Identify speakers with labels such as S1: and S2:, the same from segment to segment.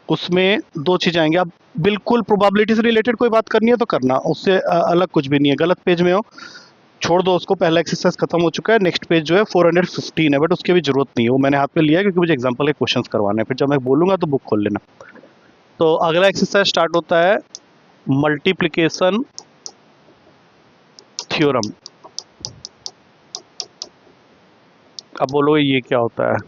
S1: उसमें दो चीज़ आएंगे। अब बिल्कुल प्रोबेबिलिटी से रिलेटेड कोई बात करनी है तो करना, उससे अलग कुछ भी नहीं है। गलत पेज में हो छोड़ दो उसको, पहला एक्सरसाइज खत्म हो चुका है। नेक्स्ट पेज जो है 415 है, बट उसकी भी जरूरत नहीं है, वो मैंने हाथ पे लिया है क्योंकि मुझे एग्जांपल के क्वेश्चंस करवाने हैं। फिर जब मैं बोलूंगा तो बुक खोल लेना। तो अगला एक्सरसाइज स्टार्ट होता है मल्टीप्लिकेशन थ्योरम। अब बोलो ये क्या होता है?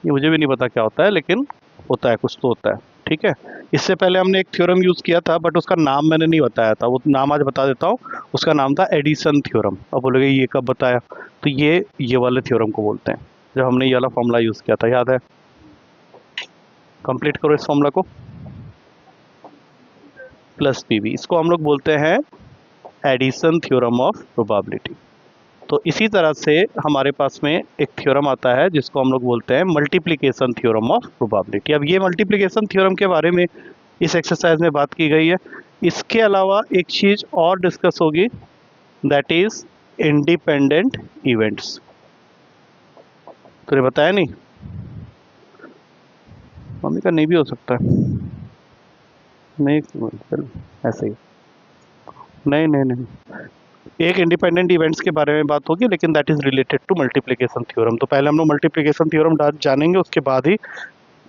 S1: ये मुझे भी नहीं पता क्या होता है, लेकिन होता है, कुछ तो होता है। ठीक है, इससे पहले हमने एक थ्योरम यूज़ किया था, बट उसका नाम मैंने नहीं बताया था, वो नाम आज बता देता हूँ। उसका नाम था एडिशन थ्योरम। अब बोलोगे ये कब बताया? तो ये वाले थ्योरम को बोलते हैं, जब हमने ये वाला फॉर्मूला यूज़ किया था, याद है? कंप्लीट करो इस फॉर्मूला को, प्लस पी वी, इसको हम लोग बोलते हैं एडिशन थ्योरम ऑफ प्रोबेबिलिटी। तो इसी तरह से हमारे पास में एक थ्योरम आता है जिसको हम लोग बोलते हैं मल्टीप्लिकेशन थ्योरम ऑफ प्रोबेबिलिटी। अब ये मल्टीप्लिकेशन थ्योरम के बारे में इस एक्सरसाइज में बात की गई है। इसके अलावा एक चीज़ और डिस्कस होगी, दैट इज इंडिपेंडेंट इवेंट्स। तो ये बताया नहीं, मम्मी का नहीं भी हो सकता है, नहीं चलो ऐसे ही, नहीं नहीं नहीं, एक इंडिपेंडेंट इवेंट्स के बारे में बात होगी, लेकिन that is related to multiplication theorem. तो पहले हम लोग मल्टीप्लिकेशन थ्योरम जानेंगे, उसके बाद ही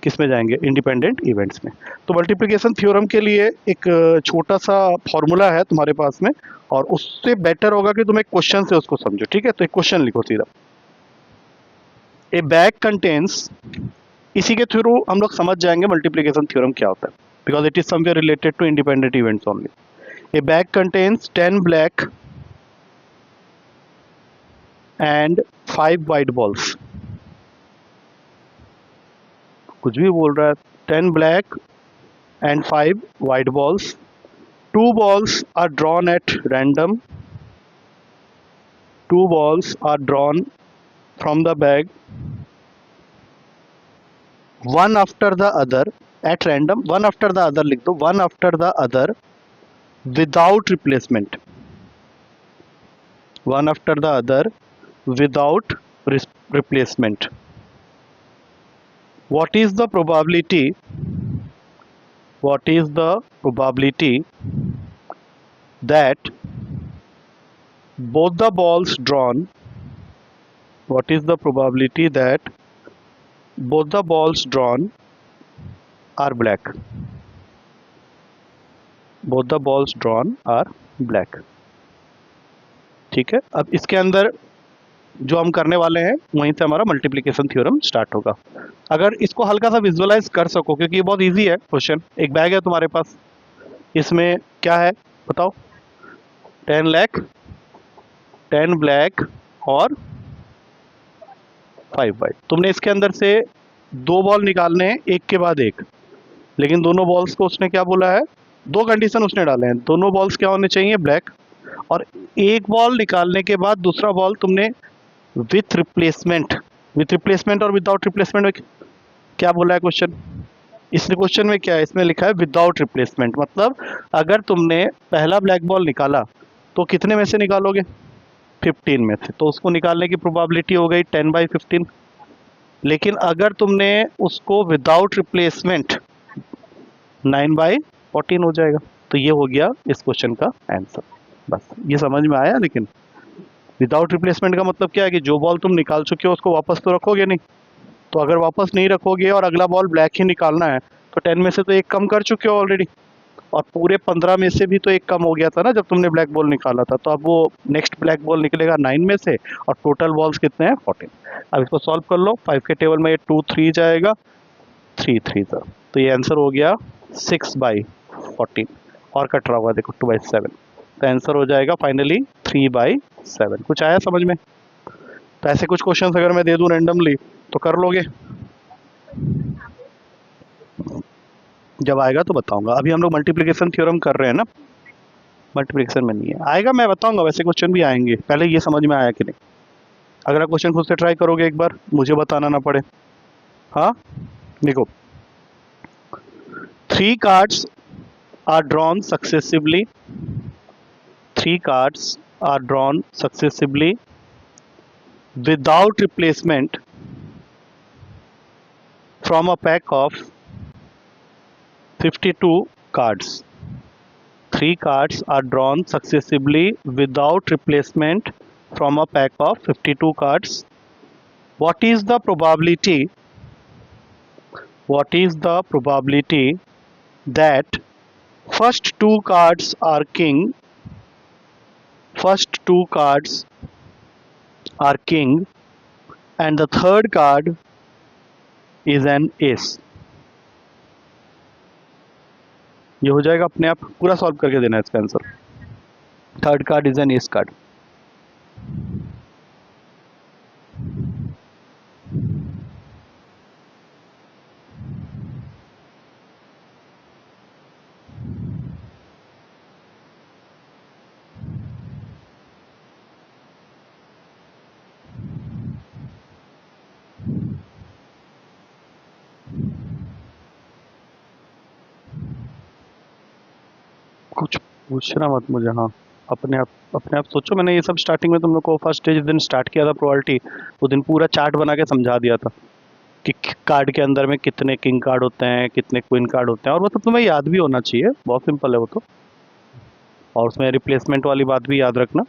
S1: किस में जाएंगे, इंडिपेंडेंट इवेंट्स में। तो मल्टीप्लिकेशन थ्योरम के लिए एक छोटा सा फॉर्मूला है तुम्हारे पास में, और उससे बेटर होगा कि तुम एक क्वेश्चन से उसको समझो। ठीक है, तो एक क्वेश्चन लिखो सीधा, ए बैग कंटेन्स, इसी के थ्रू हम लोग समझ जाएंगे मल्टीप्लिकेशन थ्योरम क्या होता है, because it is somewhere related to independent events only. A bag contains 10 black and 5 white balls. कुछ भी बोल रहा है, 10 black and 5 white balls, 2 balls are drawn at random. 2 balls are drawn from the bag, one after the other at random. One after the other लिख दो, one after the other without replacement. One after the other without replacement. What is the probability? What is the probability that both the balls drawn? What is the probability that both the balls drawn are black? Both the balls drawn are black. ठीक है, अब इसके अंदर जो हम करने वाले हैं वहीं से हमारा मल्टीप्लिकेशन थ्योरम स्टार्ट होगा। अगर इसको हल्का सा विजुअलाइज कर सको, क्योंकि ये बहुत इजी है क्वेश्चन। एक बैग है तुम्हारे पास, इसमें क्या है बताओ? 10 लाख, 10 ब्लैक और 5 वाइट। तुमने इसके अंदर से 2 बॉल निकालने हैं एक के बाद एक, लेकिन दोनों बॉल्स को उसने क्या बोला है, 2 कंडीशन उसने डाले हैं, दोनों बॉल्स क्या होने चाहिए, ब्लैक। और एक बॉल निकालने के बाद दूसरा बॉल तुमने विथ रिप्लेसमेंट, विथ रिप्लेसमेंट और विदाउट रिप्लेसमेंट में क्या बोला है क्वेश्चन? इस क्वेश्चन में क्या है, इसमें लिखा है विदाउट रिप्लेसमेंट। मतलब अगर तुमने पहला ब्लैक बॉल निकाला तो कितने में से निकालोगे, 15 में से, तो उसको निकालने की प्रोबेबिलिटी हो गई 10/15। लेकिन अगर तुमने उसको विदाउट रिप्लेसमेंट 9/14 हो जाएगा। तो ये हो गया इस क्वेश्चन का आंसर। बस ये समझ में आया। लेकिन विदाउट रिप्लेसमेंट का मतलब क्या है कि जो बॉल तुम निकाल चुके हो उसको वापस तो रखोगे नहीं। तो अगर वापस नहीं रखोगे और अगला बॉल ब्लैक ही निकालना है, तो 10 में से तो एक कम कर चुके हो ऑलरेडी, और पूरे 15 में से भी तो एक कम हो गया था ना जब तुमने ब्लैक बॉल निकाला था। तो अब वो नेक्स्ट ब्लैक बॉल निकलेगा 9 में से, और टोटल बॉल्स कितने हैं, 14। अब इसको सॉल्व कर लो, 5 के टेबल में ये 2 3 जाएगा, 3 3 था, तो ये आंसर हो गया 6/14। और कट रहा होगा देखो 2/7, तो आंसर हो जाएगा फाइनली 3/7। कुछ आया समझ में? तो ऐसे कुछ क्वेश्चंस अगर मैं दे दूं रैंडमली तो कर लोगे? जब आएगा तो बताऊंगा। अभी हम लोग मल्टीप्लिकेशन थ्योरम कर रहे हैं ना, मल्टीप्लिकेशन में नहीं है, आएगा मैं बताऊंगा। वैसे क्वेश्चन भी आएंगे, पहले ये समझ में आया कि नहीं। अगला क्वेश्चन खुद से ट्राई करोगे एक बार, मुझे बताना ना पड़े। हाँ देखो, 3 cards are drawn successively. 3 cards are drawn successively without replacement from a pack of 52 cards. 3 cards are drawn successively without replacement from a pack of 52 cards. What is the probability? What is the probability that first 2 cards are king? First 2 cards are king and the third card is an ace. ये हो जाएगा अपने आप, पूरा solve करके देना है इसका answer. Third card is an S card. कुछ पूछना मत मुझे. हाँ, अपने आप सोचो. मैंने ये सब स्टार्टिंग में तुम लोग को फर्स्ट डे जिस दिन स्टार्ट किया था प्रोबेबिलिटी, वो दिन पूरा चार्ट बना के समझा दिया था कि कार्ड के अंदर में कितने किंग कार्ड होते हैं, कितने क्वीन कार्ड होते हैं, और वो तो तुम्हें याद भी होना चाहिए. बहुत सिंपल है वो तो. और उसमें रिप्लेसमेंट वाली बात भी याद रखना.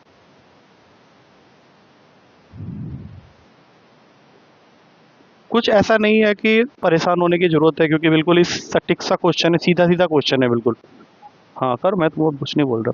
S1: कुछ ऐसा नहीं है कि परेशान होने की जरूरत है, क्योंकि बिल्कुल ही सटीक सा क्वेश्चन है, सीधा सीधा क्वेश्चन है बिल्कुल. हाँ सर, मैं तो कुछ नहीं बोल रहा.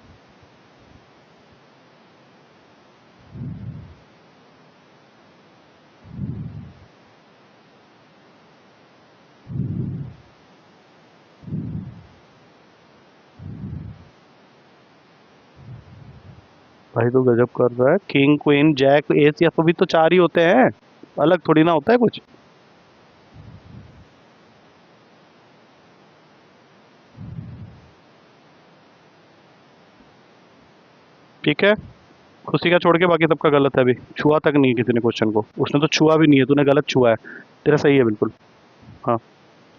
S1: भाई तो गजब कर रहा है. किंग क्वीन जैक एस, या तो भी तो 4 ही होते हैं, अलग थोड़ी ना होता है कुछ. ठीक है, खुशी का छोड़ के बाकी सबका गलत है. अभी छुआ तक नहीं है किसी ने क्वेश्चन को. उसने तो छुआ भी नहीं है, तूने गलत छुआ है. तेरा सही है बिल्कुल. हाँ,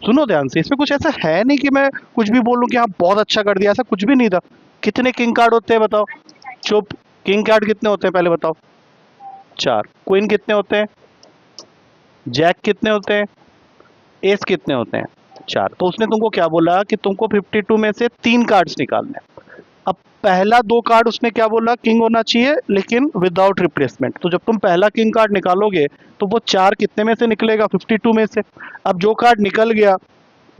S1: सुनो ध्यान से. इसमें कुछ ऐसा है नहीं कि मैं कुछ भी बोलूं कि हाँ बहुत अच्छा कर दिया. ऐसा कुछ भी नहीं था. कितने किंग कार्ड होते हैं बताओ? चुप. किंग कार्ड कितने होते हैं पहले बताओ? 4. क्वीन कितने होते हैं? जैक कितने होते हैं? एस कितने होते हैं? 4. तो उसने तुमको क्या बोला कि तुमको 52 में से 3 कार्ड्स निकालने हैं. अब पहला 2 कार्ड उसने क्या बोला? किंग होना चाहिए लेकिन विदाउट रिप्लेसमेंट. तो जब तुम पहला किंग कार्ड निकालोगे तो वो 4 कितने में से निकलेगा? 52 में से. अब जो कार्ड निकल गया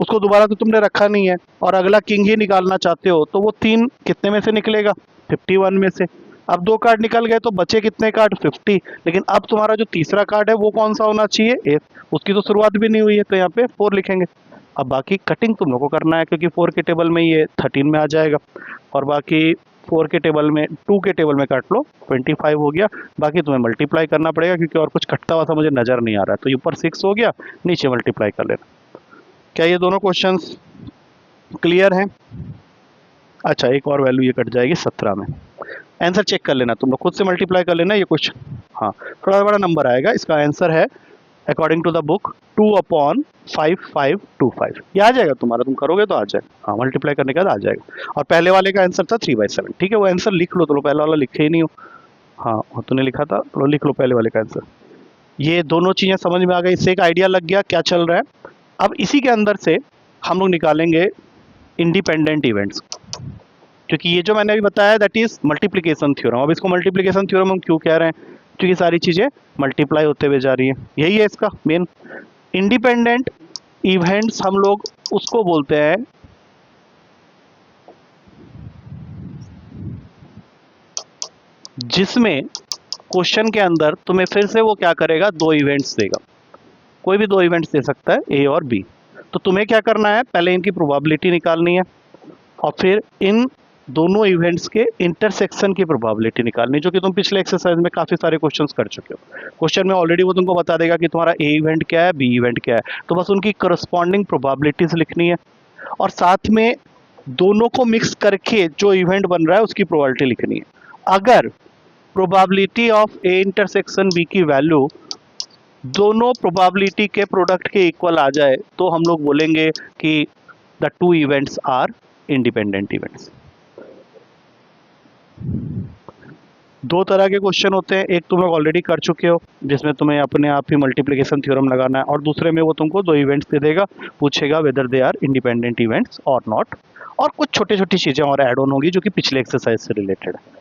S1: उसको दोबारा तो तुमने रखा नहीं है, और अगला किंग ही निकालना चाहते हो, तो वो 3 कितने में से निकलेगा? 51 में से. अब 2 कार्ड निकल गए तो बचे कितने कार्ड? 50. लेकिन अब तुम्हारा जो तीसरा कार्ड है वो कौन सा होना चाहिए? एस. उसकी तो शुरुआत भी नहीं हुई है, तो यहाँ पे 4 लिखेंगे. अब बाकी कटिंग तुम लोग को करना है, क्योंकि 4 के टेबल में ये 13 में आ जाएगा, और बाकी 4 के टेबल में 2 के टेबल में काट लो, 25 हो गया. बाकी तुम्हें मल्टीप्लाई करना पड़ेगा, क्योंकि और कुछ कटता हुआ सा मुझे नज़र नहीं आ रहा है. तो ऊपर 6 हो गया, नीचे मल्टीप्लाई कर लेना. क्या ये दोनों क्वेश्चंस क्लियर हैं? अच्छा, एक और वैल्यू ये कट जाएगी 17 में. आंसर चेक कर लेना तुम लोग, खुद से मल्टीप्लाई कर लेना. ये कुछ हाँ थोड़ा बड़ा नंबर आएगा. इसका आंसर है अकॉर्डिंग टू द बुक 2/5525. ये आ जाएगा तुम्हारा, तुम करोगे तो आ जाएगा. हाँ, मल्टीप्लाई करने के बाद आ जाएगा. और पहले वाले का आंसर था 3/7. ठीक है, वो आंसर लिख लो. तो पहला वाला लिखे ही नहीं हो. हाँ, तूने लिखा था, तो लिख लो पहले वाले का आंसर. ये दोनों चीज़ें समझ में आ गई. इससे एक आइडिया लग गया क्या चल रहा है. अब इसी के अंदर से हम लोग निकालेंगे इंडिपेंडेंट इवेंट्स, क्योंकि ये जो मैंने अभी बताया दैट इज मल्टीप्लिकेशन थ्योरम. अब इसको मल्टीप्लिकेशन थ्योरम हम क्यों कह रहे हैं? क्योंकि सारी चीज़ें मल्टीप्लाई होते हुए जा रही हैं. यही है इसका मेन. इंडिपेंडेंट इवेंट्स हम लोग उसको बोलते हैं जिसमें क्वेश्चन के अंदर तुम्हें फिर से वो क्या करेगा? 2 इवेंट्स देगा. कोई भी 2 इवेंट्स दे सकता है, ए और बी. तो तुम्हें क्या करना है? पहले इनकी प्रोबेबिलिटी निकालनी है, और फिर इन दोनों इवेंट्स के इंटरसेक्शन की प्रोबेबिलिटी निकालनी, जो कि तुम पिछले एक्सरसाइज में काफ़ी सारे क्वेश्चंस कर चुके हो. क्वेश्चन में ऑलरेडी वो तुमको बता देगा कि तुम्हारा ए इवेंट क्या है, बी इवेंट क्या है. तो बस उनकी करस्पॉन्डिंग प्रोबेबिलिटीज लिखनी है, और साथ में दोनों को मिक्स करके जो इवेंट बन रहा है उसकी प्रोबेबिलिटी लिखनी है. अगर probability of A intersection B की वैल्यू दोनों प्रोबेबिलिटी के प्रोडक्ट के इक्वल आ जाए, तो हम लोग बोलेंगे कि the 2 events are independent events. दो तरह के क्वेश्चन होते हैं, एक तुम लोग ऑलरेडी कर चुके हो जिसमें तुम्हें अपने आप ही मल्टीप्लिकेशन थ्योरम लगाना है, और दूसरे में वो तुमको दो इवेंट्स दे देगा, पूछेगा whether they are independent events और नॉट, और कुछ छोटी छोटी चीज़ें और ऐड ऑन होगी जो कि पिछले एक्सरसाइज से रिलेटेड है।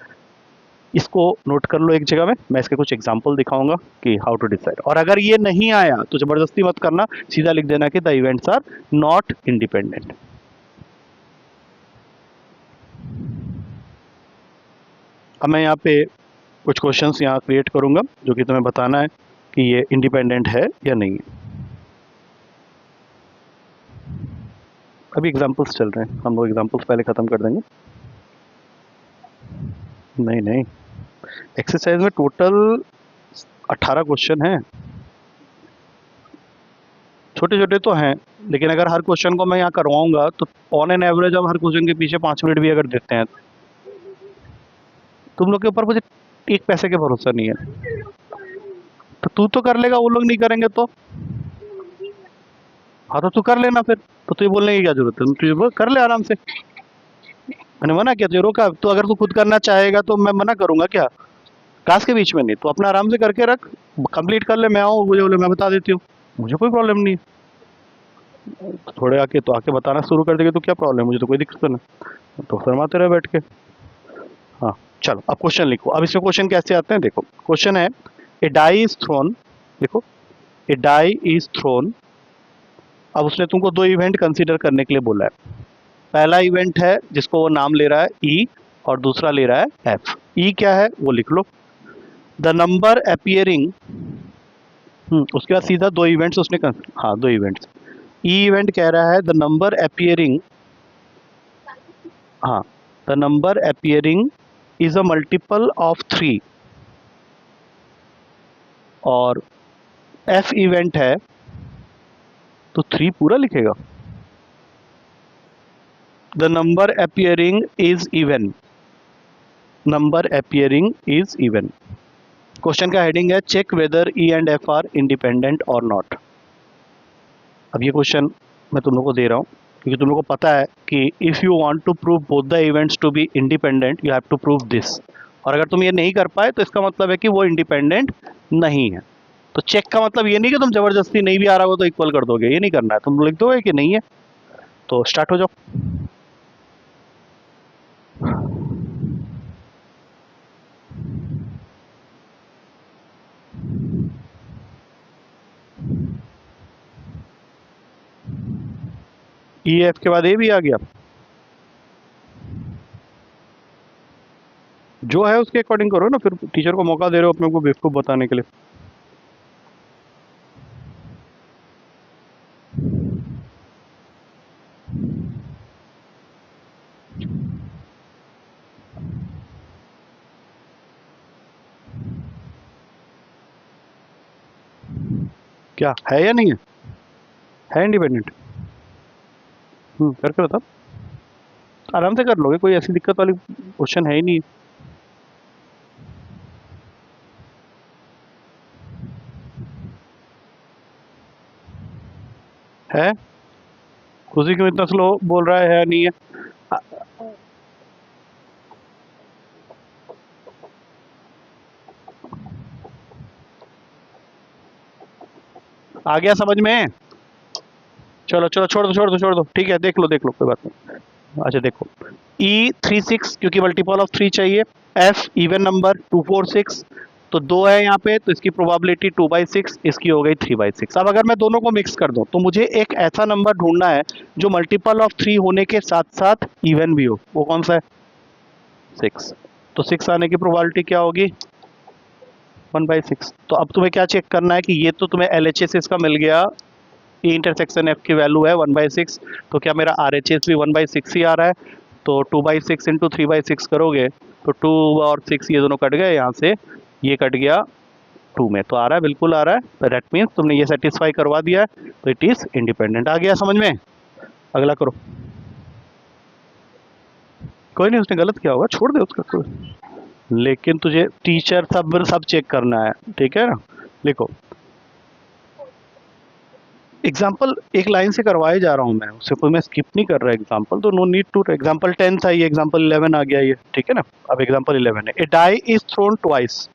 S1: इसको नोट कर लो एक जगह में, मैं इसके कुछ एग्जांपल दिखाऊंगा कि हाउ टू डिसाइड। और अगर ये नहीं आया तो जबरदस्ती मत करना, सीधा लिख देना कि the events are not independent. अब मैं यहाँ पे कुछ क्वेश्चंस यहाँ क्रिएट करूंगा जो कि तुम्हें बताना है कि ये इंडिपेंडेंट है या नहीं है। अभी एग्जांपल्स चल रहे हैं, हम लोग एग्जांपल्स पहले खत्म कर देंगे। नहीं नहीं, एक्सरसाइज में टोटल 18 क्वेश्चन हैं, छोटे छोटे तो हैं, लेकिन अगर हर क्वेश्चन को मैं यहाँ करवाऊंगा तो ऑन एन एवरेज हम हर क्वेश्चन के पीछे 5 मिनट भी अगर देते हैं, तुम लोग के ऊपर मुझे एक पैसे के भरोसा नहीं है। तो तू तो कर लेगा, वो लोग नहीं करेंगे तो? हाँ तो तू कर लेना फिर, तो तुझे बोलने की क्या जरूरत है, तुझे बोल कर ले आराम से। मैंने मना किया तुझे, रोका? तो अगर तू खुद करना चाहेगा तो मैं मना करूंगा क्या? क्लास के बीच में नहीं, तो अपना आराम से करके रख, कंप्लीट कर ले, मैं आऊँ मुझे बोले मैं बता देती हूँ, मुझे कोई प्रॉब्लम नहीं है। थोड़े आके तो आके बताना शुरू कर देगा तो क्या प्रॉब्लम है, मुझे तो कोई दिक्कत नहीं, तो शर्माते रहे बैठ के। हाँ चलो अब क्वेश्चन लिखो। अब इसमें क्वेश्चन कैसे आते हैं देखो। क्वेश्चन है ए डाई इज थ्रोन, देखो ए डाई इज थ्रोन। अब उसने तुमको दो इवेंट कंसीडर करने के लिए बोला है। पहला इवेंट है जिसको वो नाम ले रहा है ई, और दूसरा ले रहा है एफ। ई क्या है वो लिख लो, द नंबर अपियरिंग। उसके बाद सीधा दो इवेंट्स उसने हाँ दो इवेंट्स। ई इवेंट कह रहा है द नंबर अपियरिंग, हाँ the number appearing is a multiple of 3, और एफ इवेंट है तो 3 पूरा लिखेगा। The number appearing is even, number appearing is even. Question का हेडिंग है check whether E and F are independent और नॉट। अब ये क्वेश्चन मैं तुम लोग को दे रहा हूँ क्योंकि तुम लोग को पता है कि if you want to prove both the events to be independent you have to prove this, और अगर तुम ये नहीं कर पाए तो इसका मतलब है कि वो इंडिपेंडेंट नहीं है। तो चेक का मतलब ये नहीं कि तुम जबरदस्ती नहीं भी आ रहा हो तो इक्वल कर दोगे, ये नहीं करना है, तुम लिख दोगे कि नहीं है। तो स्टार्ट हो जाओ। ई एफ के बाद ए भी आ गया, जो है उसके अकॉर्डिंग करो ना, फिर टीचर को मौका दे रहे हो अपने को बेवकूफ बताने के लिए। क्या है या नहीं है इंडिपेंडेंट? करके बताओ, आराम से कर लोगे, कोई ऐसी दिक्कत वाली क्वेश्चन है ही नहीं। है खुशी क्यों इतना स्लो बोल रहा है नहीं है? आ गया समझ में? चलो चलो छोड़ दो, ठीक है, देख लो कोई बात नहीं। अच्छा देखो, ई 3 6 क्योंकि मल्टीपल ऑफ 3 चाहिए, एफ इवन नंबर 2 4 6, तो 2 है यहाँ पे तो इसकी प्रोबेबिलिटी 2/6, इसकी हो गई 3/6। अब अगर मैं दोनों को मिक्स कर दूं तो मुझे एक ऐसा नंबर ढूंढना है जो मल्टीपल ऑफ 3 होने के साथ साथ इवन भी हो, वो कौन सा है? 6। तो 6 आने की प्रोबेबिलिटी क्या होगी? 1/6। तो अब तुम्हें क्या चेक करना है कि ये तो तुम्हें LHS इसका मिल गया, ई इंटरसेक्शन एफ की वैल्यू है 1/6, तो क्या मेरा RHS भी 1/6 ही आ रहा है? तो 2/6 इंटू 3/6 करोगे तो 2 और 6 ये दोनों कट गए, यहाँ से ये कट गया 2 में, तो आ रहा है, बिल्कुल आ रहा है। तो दैट मीन्स तुमने ये सेटिस्फाई करवा दिया है, तो इट इज इंडिपेंडेंट। आ गया समझ में? अगला करो। कोई नहीं, उसने गलत किया होगा, छोड़ दे उसका कोई, लेकिन तुझे टीचर सब चेक करना है, ठीक है ना? लिखो एग्जाम्पल एक लाइन से करवाए जा रहा हूँ मैं, उससे कोई मैं स्किप नहीं कर रहा एग्जाम्पल, तो नो नीड टू। एग्जाम्पल 10 था, ये एग्जाम्पल 11 आ गया ये, ठीक है ना। अब एग्जाम्पल 11 है, a die is thrown twice,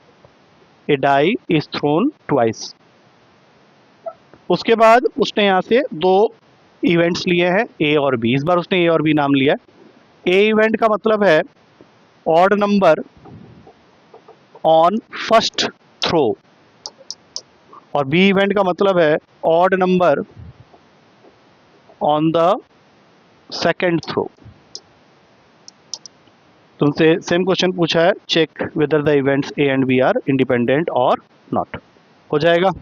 S1: a die is thrown twice. उसके बाद उसने यहाँ से दो इवेंट्स लिए हैं, ए और बी। इस बार उसने ए और बी नाम लिया है। ए इवेंट का मतलब है odd number on first throw, और बी इवेंट का मतलब है odd number on the second throw. तुमसे सेम क्वेश्चन पूछा है, check whether the events A and B are independent और नॉट। हो जाएगा।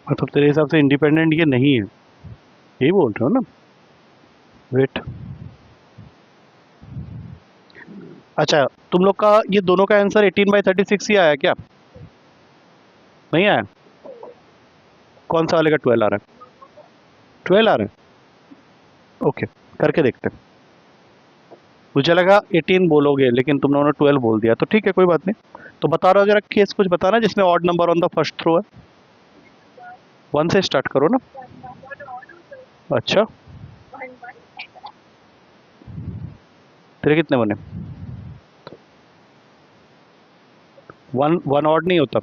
S1: मतलब तेरे हिसाब से इंडिपेंडेंट ये नहीं है, यही बोल रहे हो ना। वेट, अच्छा तुम लोग का ये दोनों का आंसर 18/36 ही आया क्या? नहीं आया? कौन सा वाले का 12 आ रहा है? 12 आ रहा है, ओके करके देखते हैं। मुझे लगा 18 बोलोगे, लेकिन तुम लोगों ने 12 बोल दिया, तो ठीक है कोई बात नहीं। तो बता रहा हो जरा केस कुछ बताना जिसमें odd number on the first throw है। 1 से स्टार्ट करो ना। अच्छा, तेरे कितने बने? 1 ऑड नहीं होता।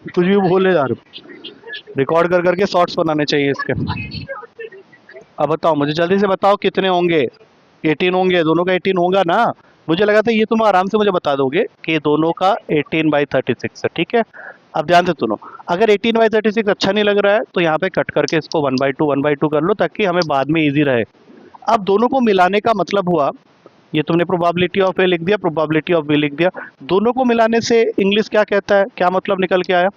S1: कुछ भी बोले जा रहे हो, रिकॉर्ड कर करके शॉर्ट्स बनाने चाहिए इसके। अब बताओ मुझे जल्दी से बताओ कितने होंगे? 18 होंगे, दोनों का 18 होगा ना। मुझे लगा था ये तुम आराम से मुझे बता दोगे कि दोनों का 18/36 है, ठीक है। अब ध्यान से सुनो, अगर 18/36 अच्छा नहीं लग रहा है तो यहाँ पे कट करके इसको 1/2 कर लो, ताकि हमें बाद में इजी रहे। अब दोनों को मिलाने का मतलब हुआ, ये तुमने प्रोबेबिलिटी ऑफ ए लिख दिया, प्रोबेबिलिटी ऑफ बी लिख दिया। दोनों को मिलाने से इंग्लिश क्या कहता है, क्या मतलब निकल के आया?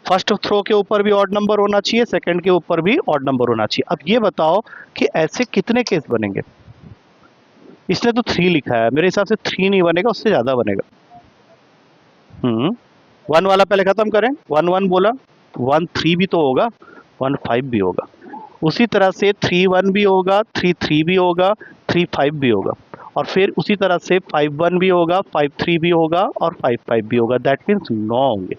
S1: फर्स्ट थ्रो के ऊपर भी ऑड नंबर होना चाहिए, सेकंड के ऊपर भी ऑड नंबर होना चाहिए। अब ये बताओ कि ऐसे कितने केस बनेंगे? इसने तो 3 लिखा है, मेरे हिसाब से 3 नहीं बनेगा, उससे ज्यादा बनेगा। 1 वाला पहले खत्म करें। 1 बोला, 1 3 भी तो होगा, 1 5 भी होगा। उसी तरह से 3 1 भी होगा, 3 3 भी होगा, 3 5 भी होगा। और फिर उसी तरह से 5 1 भी होगा, 5 3 भी होगा और 5 5 भी होगा। दैट मीन्स 9 होंगे,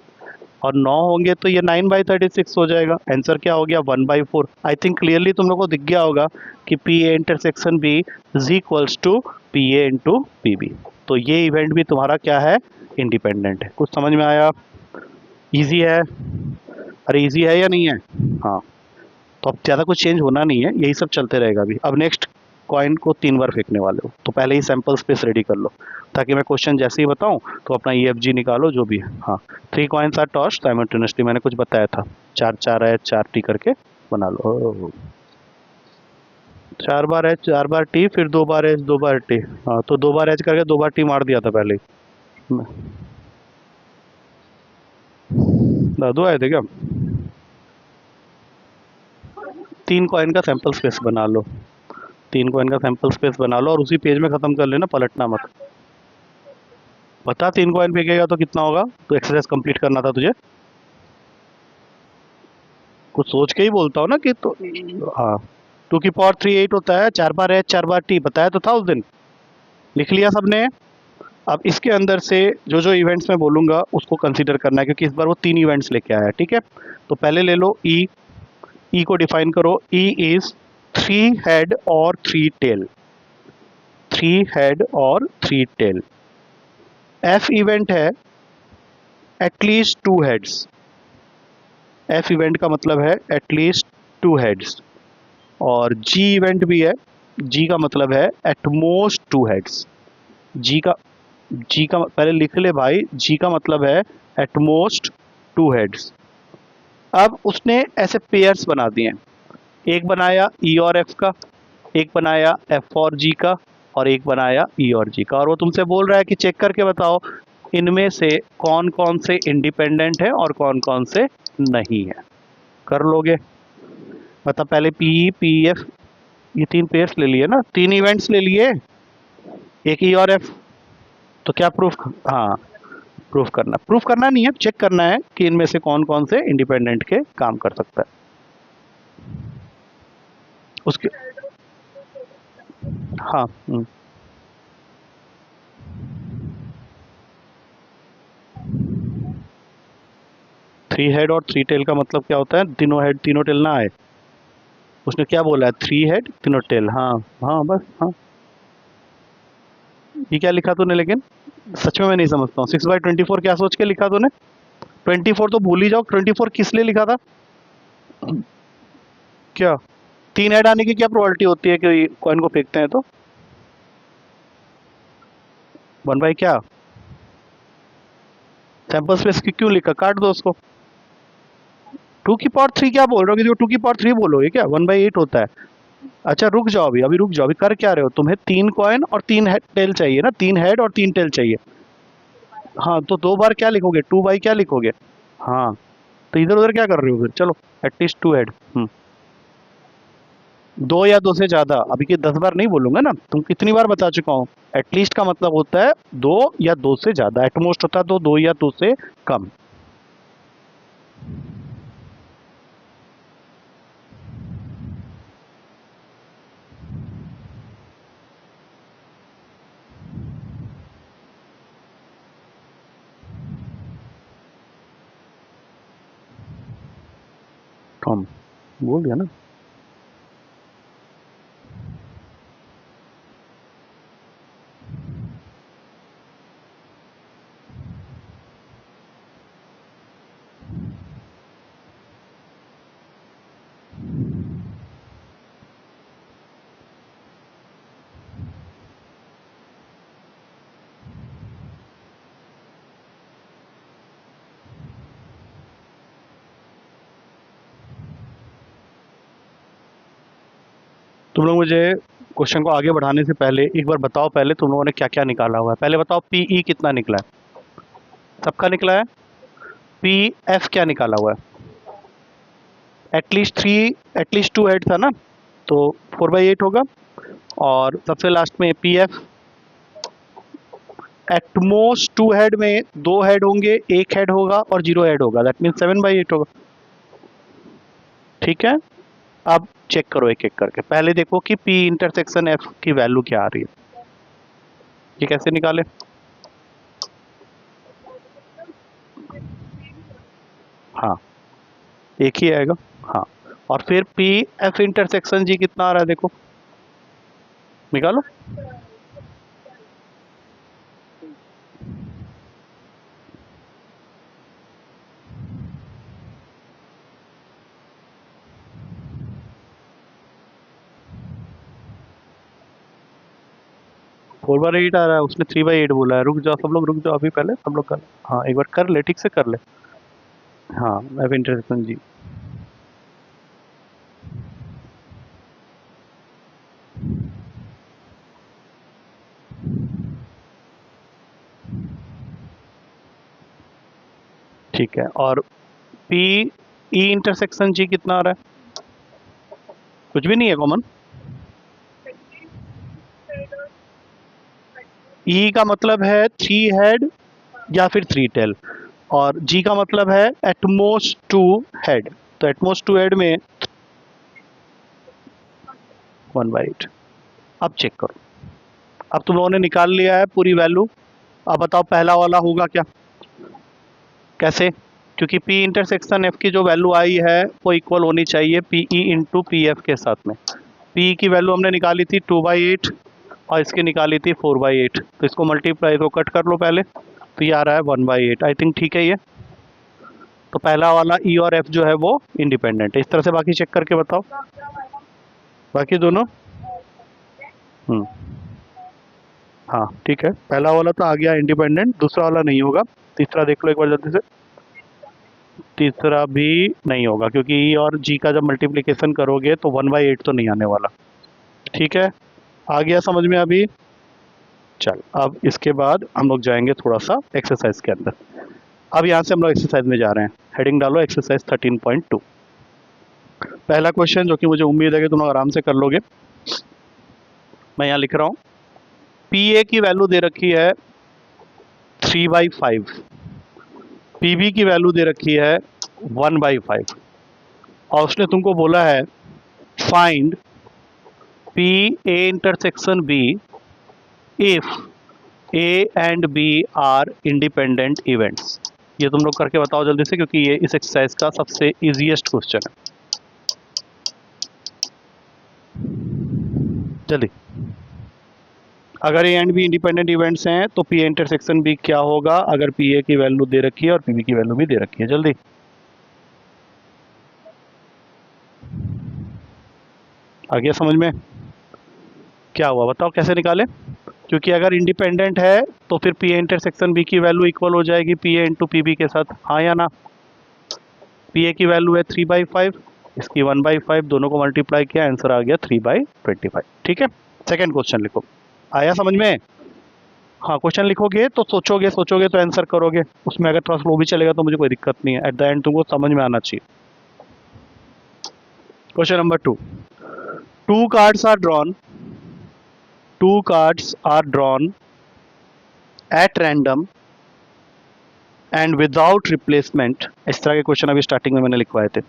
S1: और 9 होंगे तो ये 9/36 हो जाएगा। आंसर क्या हो गया? 1/4। आई थिंक क्लियरली तुम लोग को दिख गया होगा कि P A intersection B is equals to P A into P B. तो ये इवेंट भी तुम्हारा क्या है? इंडिपेंडेंट है। कुछ समझ में आया? इजी है? अरे इजी है या नहीं है? हाँ, तो अब ज़्यादा कुछ चेंज होना नहीं है, यही सब चलते रहेगा अभी। अब नेक्स्ट कॉइन को 3 बार फेंकने वाले हो, तो पहले ही सैंपल स्पेस रेडी कर लो, ताकि मैं क्वेश्चन जैसे ही बताऊं तो अपना ई एफ जी निकालो जो भी है। हाँ, 3 कॉइन्स आर टॉस्ड साइमल्टेनियसली, मैंने कुछ बताया था। 4 4 है, 4 टी करके बना लो। 4 बार एच, 4 बार टी, फिर 2 बार एच, 2 बार टी। हाँ, तो 2 बार एच करके 2 बार टी मार दिया था पहले ही। दादू आए थे क्या? 3 कॉइन का सैंपल स्पेस बना लो। 3 कॉइन का सैंपल स्पेस बना लो और उसी पेज में खत्म कर लेना, पलटना मत। बता 3 कॉइन फेंकेगा तो कितना होगा? तो एक्सरसाइज कंप्लीट करना था तुझे, कुछ सोच के ही बोलता हूँ ना कि तो। हाँ, 2 की पावर 3 8 होता है, 4 बार एच 4 बार टी, बताया तो था उस दिन, लिख लिया सबने। अब इसके अंदर से जो जो इवेंट्स मैं बोलूंगा उसको कंसीडर करना है, क्योंकि इस बार वो 3 इवेंट्स लेके आया है, ठीक है। तो पहले ले लो ई, ई को डिफाइन करो। ई इज 3 हेड और 3 टेल, 3 हेड और 3 टेल। एफ इवेंट है एटलीस्ट 2 हेड्स, एफ इवेंट का मतलब है एटलीस्ट 2 हेड्स। और जी इवेंट भी है, जी का मतलब है एटमोस्ट 2 हेड्स। जी का, जी का पहले लिख ले भाई, जी का मतलब है एटमोस्ट 2 हेड्स। अब उसने ऐसे पेयर्स बना दिए, एक बनाया ई और एफ का, एक बनाया एफ और जी का, और एक बनाया ई और जी का। और वो तुमसे बोल रहा है कि चेक करके बताओ इनमें से कौन कौन से इंडिपेंडेंट है और कौन कौन से नहीं है। कर लोगे? बता पहले पी पी एफ, ये 3 पेयर्स ले लिए ना, 3 इवेंट्स ले लिए, एक ई और एफ। तो क्या प्रूफ? हाँ, प्रूफ करना नहीं है, चेक करना है कि इनमें से कौन कौन से इंडिपेंडेंट के काम कर सकता है उसके। हाँ, 3 हेड और 3 टेल का मतलब क्या होता है? तीनों हेड तीनों टेल ना आए। उसने क्या बोला है? 3 हेड 3 टेल। हाँ, हाँ बस, हाँ। ये क्या लिखा तूने लेकिन? सच में मैं नहीं समझता हूँ, 6/24 क्या सोच के लिखा तूने? 24 तो भूल ही जाओ, 24 किस लिए लिखा था? क्या 3 हेड आने की क्या प्रोबेबिलिटी होती है कि कॉइन को फेंकते हैं तो? 1 बाई क्या? सैंपल स्पेस की क्यों लिखा? काट दो उसको। 2 की पावर 3 क्या बोल रहे हो? कि 2 की पावर 3 बोलोगे क्या? 1/8 होता है। अच्छा रुक जाओ, अभी अभी रुक जाओ, अभी कर क्या रहे हो? तुम्हें 3 कॉइन और 3 टेल चाहिए ना, 3 हेड और 3 टेल चाहिए। हाँ, तो 2 बार क्या लिखोगे? 2 बाई क्या लिखोगे? हाँ, तो इधर उधर क्या कर रहे हो फिर? चलो, एटलीस्ट 2 हेड। 2 या 2 से ज्यादा, अभी के 10 बार नहीं बोलूंगा ना, तुम कितनी बार बता चुका हूँ। एटलीस्ट का मतलब होता है 2 या 2 से ज्यादा, एटमोस्ट होता है तो 2 या 2 से कम। कम बोल दिया ना। तुम लोग मुझे क्वेश्चन को आगे बढ़ाने से पहले एक बार बताओ, पहले तुम लोगों ने क्या क्या निकाला हुआ है? पहले बताओ पीई कितना निकला है? सबका निकला है। पी एफ क्या निकाला हुआ है? एटलीस्ट 2 हेड था ना, तो 4/8 होगा। और सबसे लास्ट में पी एफ, एटमोस्ट 2 हेड में 2 हेड होंगे, 1 हेड होगा और 0 हेड होगा, दैट मीन 7/8 होगा। ठीक है, अब चेक करो एक एक करके। पहले देखो कि पी इंटरसेक्शन एफ की वैल्यू क्या आ रही है। ये कैसे निकाले? हाँ, एक ही आएगा। हाँ, और फिर पी एफ इंटरसेक्शन जी कितना आ रहा है देखो, निकालो। फोर बार एट आ रहा है, उसने 3/8 बोला है। रुक जाओ सब लोग, रुक जाओ अभी, पहले सब लोग कर। हाँ, एक बार कर ले, ठीक से कर ले। हाँ, एफ इंटरसेक्शन जी। ठीक है, और पी ई इंटरसेक्शन जी कितना आ रहा है? कुछ भी नहीं है कॉमन। ई का मतलब है 3 हेड या फिर 3 टेल, और जी का मतलब है एटमोस्ट 2 हेड। तो एटमोस्ट 2 हेड में 1/8। अब चेक करो, अब तुम लोगों ने निकाल लिया है पूरी वैल्यू। अब बताओ पहला वाला होगा क्या, कैसे? क्योंकि पी इंटरसेक्शन एफ की जो वैल्यू आई है वो इक्वल होनी चाहिए P E into P F के साथ में। पी की वैल्यू हमने निकाली थी 2/8 और इसकी निकाली थी 4/8, तो इसको मल्टीप्लाई को कट कर लो पहले, तो ये आ रहा है 1/8। आई थिंक ठीक है ये। तो पहला वाला ई और एफ जो है वो इंडिपेंडेंट है। इस तरह से बाकी चेक करके बताओ, बाकी दोनों। हाँ ठीक है, पहला वाला तो आ गया इंडिपेंडेंट, दूसरा वाला नहीं होगा। तीसरा देख लो एक बार जल्दी से। तीसरा भी नहीं होगा, क्योंकि ई और जी का जब मल्टीप्लिकेशन करोगे तो 1/8 तो नहीं आने वाला। ठीक है, आ गया समझ में अभी? चल, अब इसके बाद हम लोग जाएंगे थोड़ा सा एक्सरसाइज के अंदर। अब यहाँ से हम लोग एक्सरसाइज में जा रहे हैं। हेडिंग डालो एक्सरसाइज 13.2। पहला क्वेश्चन, जो कि मुझे उम्मीद है कि तुम लोग आराम से कर लोगे, मैं यहाँ लिख रहा हूँ। पी ए की वैल्यू दे रखी है 3/5, पी बी की वैल्यू दे रखी है 1/5, और उसने तुमको बोला है find P A intersection B if A and B are independent events. ये तुम लोग करके बताओ जल्दी से, क्योंकि ये इस एक्सरसाइज का सबसे इजीएस्ट क्वेश्चन है। जल्दी। अगर ए एंड बी इंडिपेंडेंट इवेंट्स हैं तो पी ए इंटरसेक्शन बी क्या होगा, अगर पी ए की वैल्यू दे रखी है और पी बी की वैल्यू भी दे रखी है। जल्दी। आ गया समझ में? क्या हुआ बताओ, कैसे निकाले? क्योंकि अगर इंडिपेंडेंट है तो फिर पी ए इंटरसेक्शन बी की वैल्यू इक्वल हो जाएगी P A into P B के साथ, हाँ या ना? पी ए की वैल्यू है 3/5, इसकी 1/5, दोनों को मल्टीप्लाई किया, आंसर आ गया 3/25। ठीक है, सेकेंड क्वेश्चन लिखो। आया समझ में? हाँ, क्वेश्चन लिखोगे तो सोचोगे सोचोगे तो आंसर करोगे, उसमें अगर थोड़ा स्लो भी चलेगा तो मुझे कोई दिक्कत नहीं है, एट द एंड तुमको समझ में आना चाहिए। Question number 2। Two cards are drawn, two cards are drawn at random and without replacement. इस तरह के क्वेश्चन अभी स्टार्टिंग में मैंने लिखवाए थे।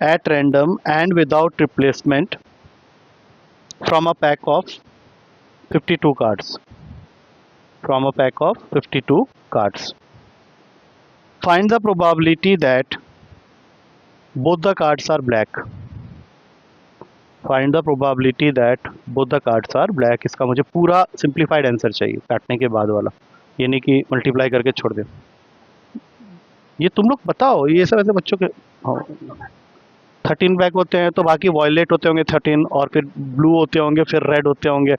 S1: Eight random and without replacement from a pack of 52 cards, from a pack of 52 cards. Find the probability that both the cards are black. Find the probability that both the cards are black. इसका मुझे पूरा simplified answer चाहिए, काटने के बाद वाला, ये नहीं कि मल्टीप्लाई करके छोड़ दे। ये तुम लोग बताओ, ये सब ऐसे बच्चों के। हाँ, 13 ब्लैक होते हैं तो बाकी वॉयलेट होते होंगे 13, और फिर ब्लू होते होंगे, फिर रेड होते होंगे।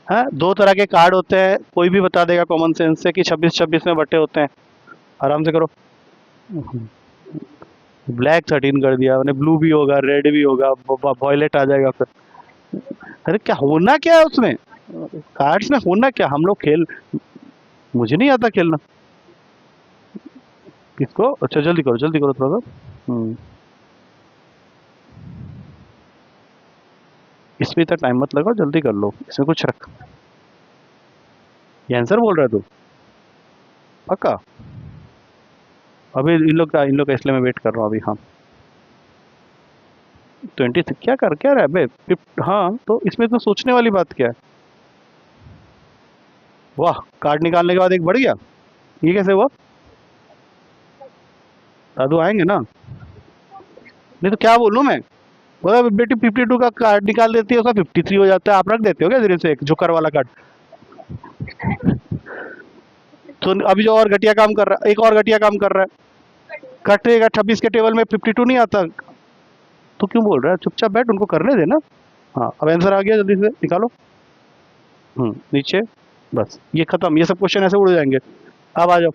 S1: हाँ, 2 तरह के कार्ड होते हैं, कोई भी बता देगा कॉमन सेंस से कि 26-26 में बटे होते हैं। आराम से करो। ब्लैक 13 कर दिया मैंने, ब्लू भी होगा, रेड भी होगा, वॉयलेट आ जाएगा फिर। अरे क्या होना क्या है उसमें, कार्ड्स में होना क्या? हम लोग खेल, मुझे नहीं आता खेलना। किसको? अच्छा जल्दी करो थोड़ा सा। इसमें इतना टाइम मत लगाओ, जल्दी कर लो, इसमें कुछ रख। ये आंसर बोल रहा है तू पक्का? अभी इन लोग का इसलिए मैं वेट कर रहा हूँ अभी। हाँ 20 क्या रहा है बे? हाँ, तो इसमें तो सोचने वाली बात क्या है? वाह, कार्ड निकालने के बाद एक बढ़ गया, ये कैसे हुआ? दादू आएंगे ना, नहीं तो क्या बोलूँ मैं? बोला बेटी 52 का कार्ड निकाल देती है, उसका 53 हो जाता है, आप रख देते हो क्या धीरे से एक जोकर वाला कार्ड? तो अभी जो और घटिया काम कर रहा है, एक और घटिया काम कर रहा है, कटेगा 26 के टेबल में 52 नहीं आता। तो क्यों बोल रहा है? चुपचाप बैठ, उनको करने देना। हाँ, अब आंसर आ गया, जल्दी से निकालो। नीचे, बस ये खत्म, ये सब क्वेश्चन ऐसे उड़ जाएंगे। अब आ जाओ,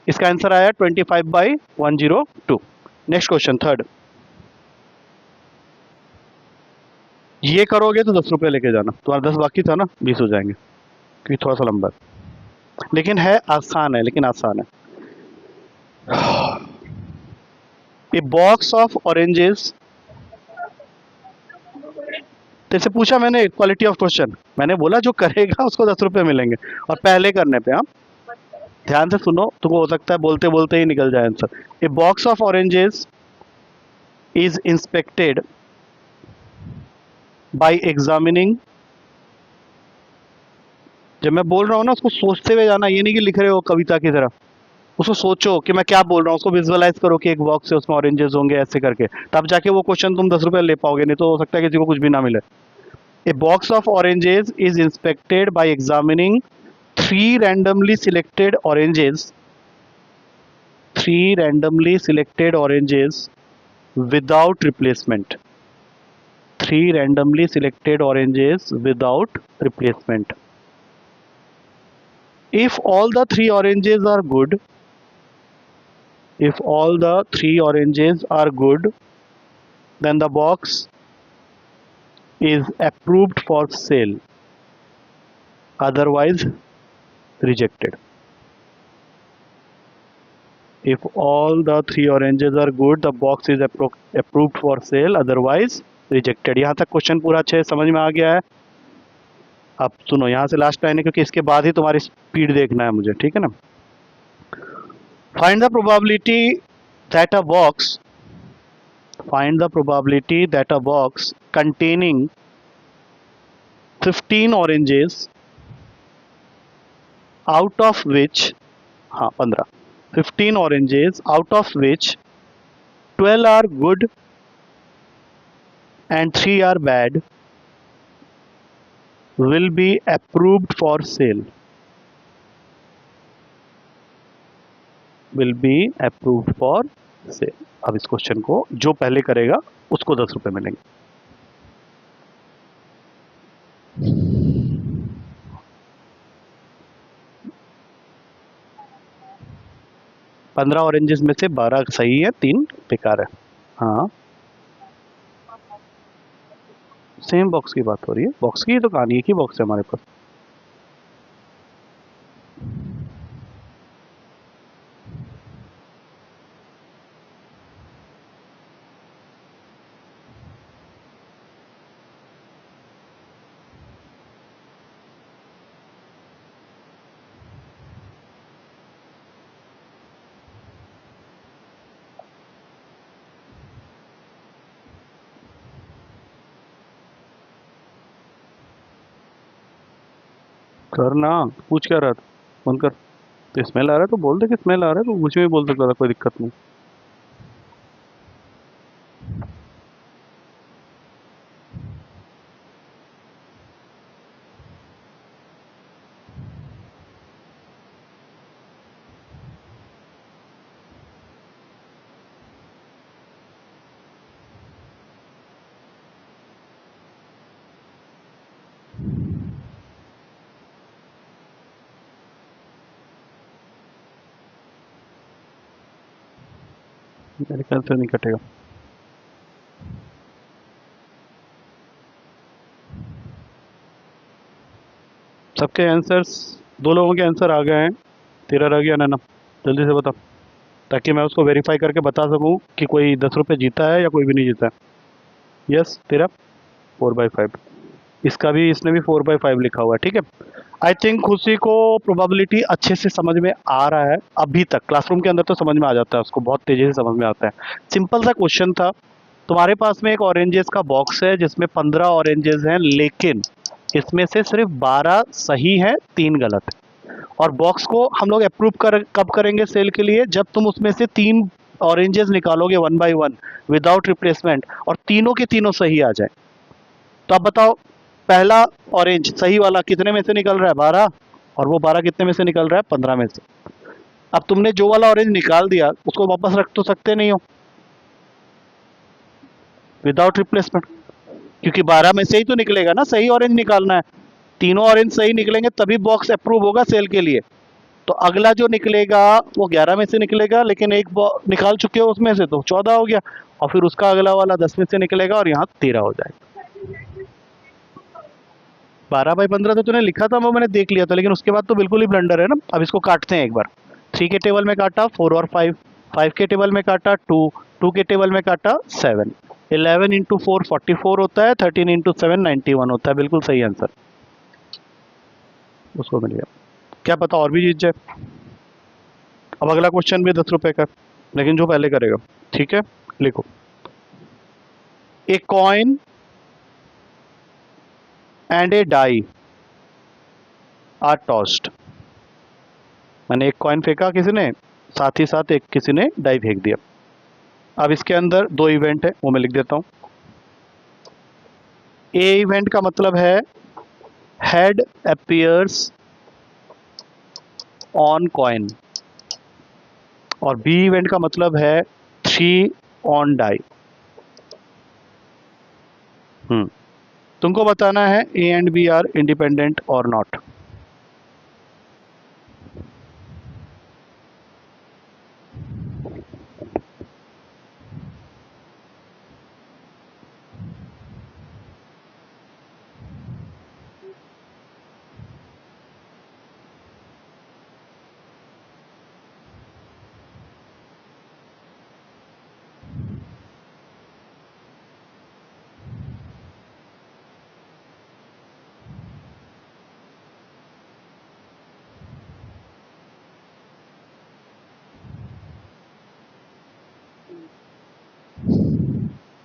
S1: इसका आंसर आया 25/102। Next question third. ये करोगे तो 10 रुपये लेके जाना, तुम्हारा 10 बाकी था ना, 20 हो जाएंगे, क्योंकि थोड़ा सा लंबा है। लेकिन है आसान है, लेकिन आसान है। ए बॉक्स ऑफ ऑरेंजेस तेरे से पूछा मैंने क्वालिटी ऑफ क्वेश्चन, मैंने बोला जो करेगा उसको 10 रुपये मिलेंगे, और पहले करने पे। हाँ, ध्यान से सुनो, तुमको हो सकता है बोलते बोलते ही निकल जाए answer. A box of oranges is inspected bye examining. जब मैं बोल रहा हूँ ना, उसको सोचते हुए जाना, ये नहीं कि लिख रहे हो कविता की तरह। उसको सोचो कि मैं क्या बोल रहा हूँ, उसको विजुअलाइज करो कि एक बॉक्स है, उसमें ऑरेंजेस होंगे, ऐसे करके, तब जाके वो क्वेश्चन तुम 10 रुपये ले पाओगे, नहीं तो हो सकता है किसी को कुछ भी ना मिले। A box of oranges is inspected bye examining 3 randomly selected oranges, 3 randomly selected oranges without replacement, 3 randomly selected oranges without replacement. If all the 3 oranges are good, if all the 3 oranges are good, then the box is approved for sale, otherwise rejected. If all the 3 oranges are good, the box is approved for sale, otherwise rejected. यहाँ तक question पूरा अच्छे से समझ में आ गया है। अब सुनो, यहाँ से लास्ट लाइन है, क्योंकि इसके बाद ही तुम्हारी स्पीड देखना है मुझे, ठीक है ना। Find the probability that a box, find the probability that a box containing 15 oranges out of which, हाँ 15, 15 oranges out of which 12 are good and 3 are bad will be approved for sale, will be approved for sale. अब इस question को जो पहले करेगा उसको 10 रुपये मिलेंगे। 15 ऑरेंजेस में से 12 सही है, 3 बेकार है। हाँ, सेम बॉक्स की बात हो रही है, बॉक्स की तो कहानी, एक ही बॉक्स है हमारे पास। करना, पूछ क्या रहा था, फोन कर। तो स्मेल आ रहा है तो बोल दे कि स्मेल आ रहा है, तो मुझे भी बोल सकता था, कोई दिक्कत नहीं। मेरे ख्याल से नहीं कटेगा। सबके आंसर्स, 2 लोगों के आंसर आ गए हैं, तेरा रह गया ना, जल्दी से बता, ताकि मैं उसको वेरीफाई करके बता सकूं कि कोई 10 रुपये जीता है या कोई भी नहीं जीता है। यस, तेरा 4/5, इसका भी, इसने भी 4/5 लिखा हुआ है, ठीक है। आई थिंक खुशी को प्रोबेबिलिटी अच्छे से समझ में आ रहा है अभी तक। क्लासरूम के अंदर तो समझ में आ जाता है उसको, बहुत तेज़ी से समझ में आता है। सिंपल सा क्वेश्चन था, तुम्हारे पास में एक ऑरेंजेस का बॉक्स है जिसमें 15 ऑरेंजेस हैं, लेकिन इसमें से सिर्फ 12 सही है, 3 गलत है। और बॉक्स को हम लोग अप्रूव कब करेंगे सेल के लिए, जब तुम उसमें से 3 ऑरेंजेस निकालोगे 1 by 1 विदाउट रिप्लेसमेंट, और तीनों के तीनों सही आ जाए। तो अब बताओ, पहला ऑरेंज सही वाला कितने में से निकल रहा है, 12, और वो 12 कितने में से निकल रहा है, 15 में से। अब तुमने जो वाला ऑरेंज निकाल दिया उसको वापस रख तो सकते नहीं हो विदाउट रिप्लेसमेंट, क्योंकि 12 में से ही तो निकलेगा ना, सही ऑरेंज निकालना है। तीनों ऑरेंज सही निकलेंगे तभी बॉक्स अप्रूव होगा सेल के लिए। तो अगला जो निकलेगा वो 11 में से निकलेगा, लेकिन एक निकाल चुके हो उसमें से, तो 14 हो गया, और फिर उसका अगला वाला 10 में से निकलेगा, और यहाँ 13 हो जाएगा। 12/15 तो तूने लिखा था, वो मैंने देख लिया था, लेकिन उसके बाद तो बिल्कुल ही ब्लंडर है ना। अब इसको काटते हैं एक बार। 3 के टेबल में काटा 4 और 5, 5 के टेबल में काटा 2, 2 के टेबल में काटा 7, 11 इंटू 4 44 होता है, 13 इंटू 7 91 होता है। बिल्कुल सही आंसर, उसको मिल गया। क्या पता और भी जीत जाए। अब अगला क्वेश्चन भी 10 रुपए का, लेकिन जो पहले करेगा। ठीक है, लिखो। A coin and a die are tossed. मैंने एक कॉइन फेंका किसी ने, साथ ही साथ एक किसी ने डाई फेंक दिया। अब इसके अंदर दो इवेंट है, वो मैं लिख देता हूं। ए इवेंट का मतलब है हेड अपीयर्स ऑन कॉइन, और बी इवेंट का मतलब है 3 ऑन डाई। तुमको बताना है A and B are independent और नॉट।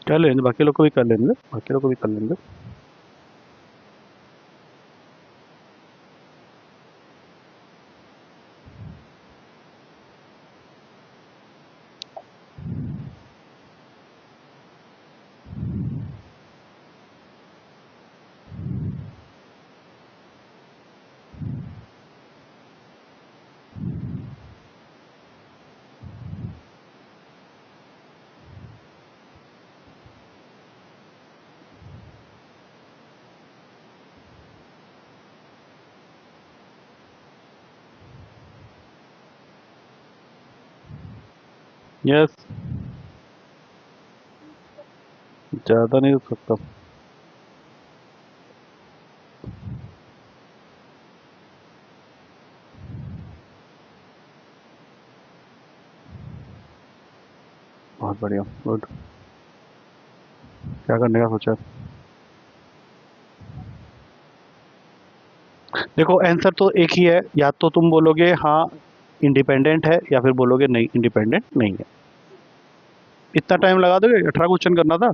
S1: कर लेंगे, बाकी लोग को भी कर लेंगे, बाकी लोग को भी कर लेंगे। यस, ज़्यादा नहीं रुक सकता। बहुत बढ़िया, गुड। क्या करने का सोचा? देखो आंसर तो एक ही है, या तो तुम बोलोगे हाँ इंडिपेंडेंट है, या फिर बोलोगे नहीं इंडिपेंडेंट नहीं है। इतना टाइम लगा दोगे? 18 क्वेश्चन करना था,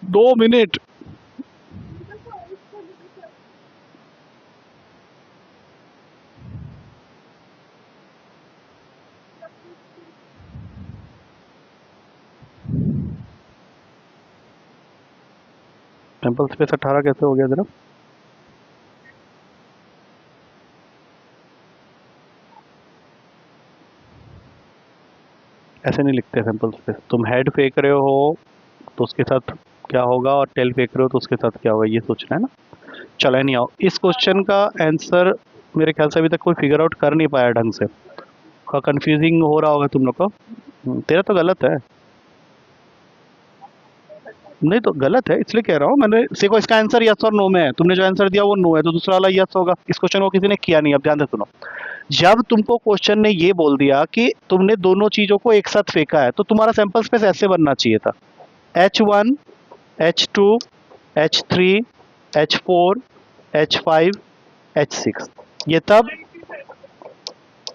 S1: 2 मिनट। सैंपल स्पेस 18 कैसे हो गया जरा? ऐसे नहीं लिखते सैंपल स्पेस। तुम हेड फेंक रहे हो तो उसके साथ क्या होगा, और टेल फेंक रहे हो तो उसके साथ क्या होगा, ये सोचना है ना। चलो नहीं आओ, इस क्वेश्चन का आंसर मेरे ख्याल से अभी तक कोई फिगर आउट कर नहीं पाया ढंग से। कंफ्यूजिंग हो रहा होगा तुम लोग को। तेरा तो गलत है। नहीं तो गलत है, इसलिए कह रहा हूँ मैंने। देखो इसका आंसर यस और नो में है, तुमने जो आंसर दिया वो नो है, तो दूसरा वाला यस होगा। इस क्वेश्चन को किसी ने किया नहीं। अब ध्यान से सुनो, जब तुमको क्वेश्चन ने ये बोल दिया कि तुमने दोनों चीजों को एक साथ फेंका है, तो तुम्हारा सैंपल स्पेस ऐसे बनना चाहिए था। H1, H2, H3, H4, H5, H6, ये तब।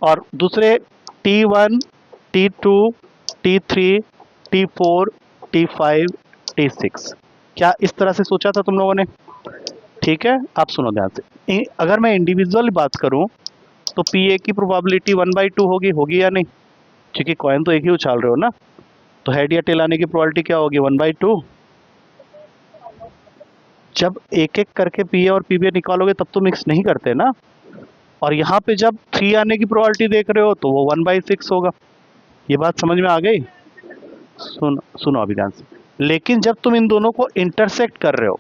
S1: और दूसरे T1, T2, T3, T4, T5, T6, क्या इस तरह से सोचा था तुम लोगों ने? ठीक है, आप सुनो ध्यान से। अगर मैं इंडिविजुअल बात करूं तो पी ए की प्रोबेबिलिटी 1/2 होगी, होगी या नहीं? क्योंकि कॉइन तो एक ही उछाल रहे हो ना, तो हेड या टेल आने की प्रोबेबिलिटी क्या होगी? 1/2। जब एक एक करके पी ए और पी बी निकालोगे तब तो मिक्स नहीं करते ना। और यहाँ पे जब 3 आने की प्रोबेबिलिटी देख रहे हो तो वो 1/6 होगा। ये बात समझ में आ गई? सुनो अभी ध्यान से। लेकिन जब तुम इन दोनों को इंटरसेक्ट कर रहे हो,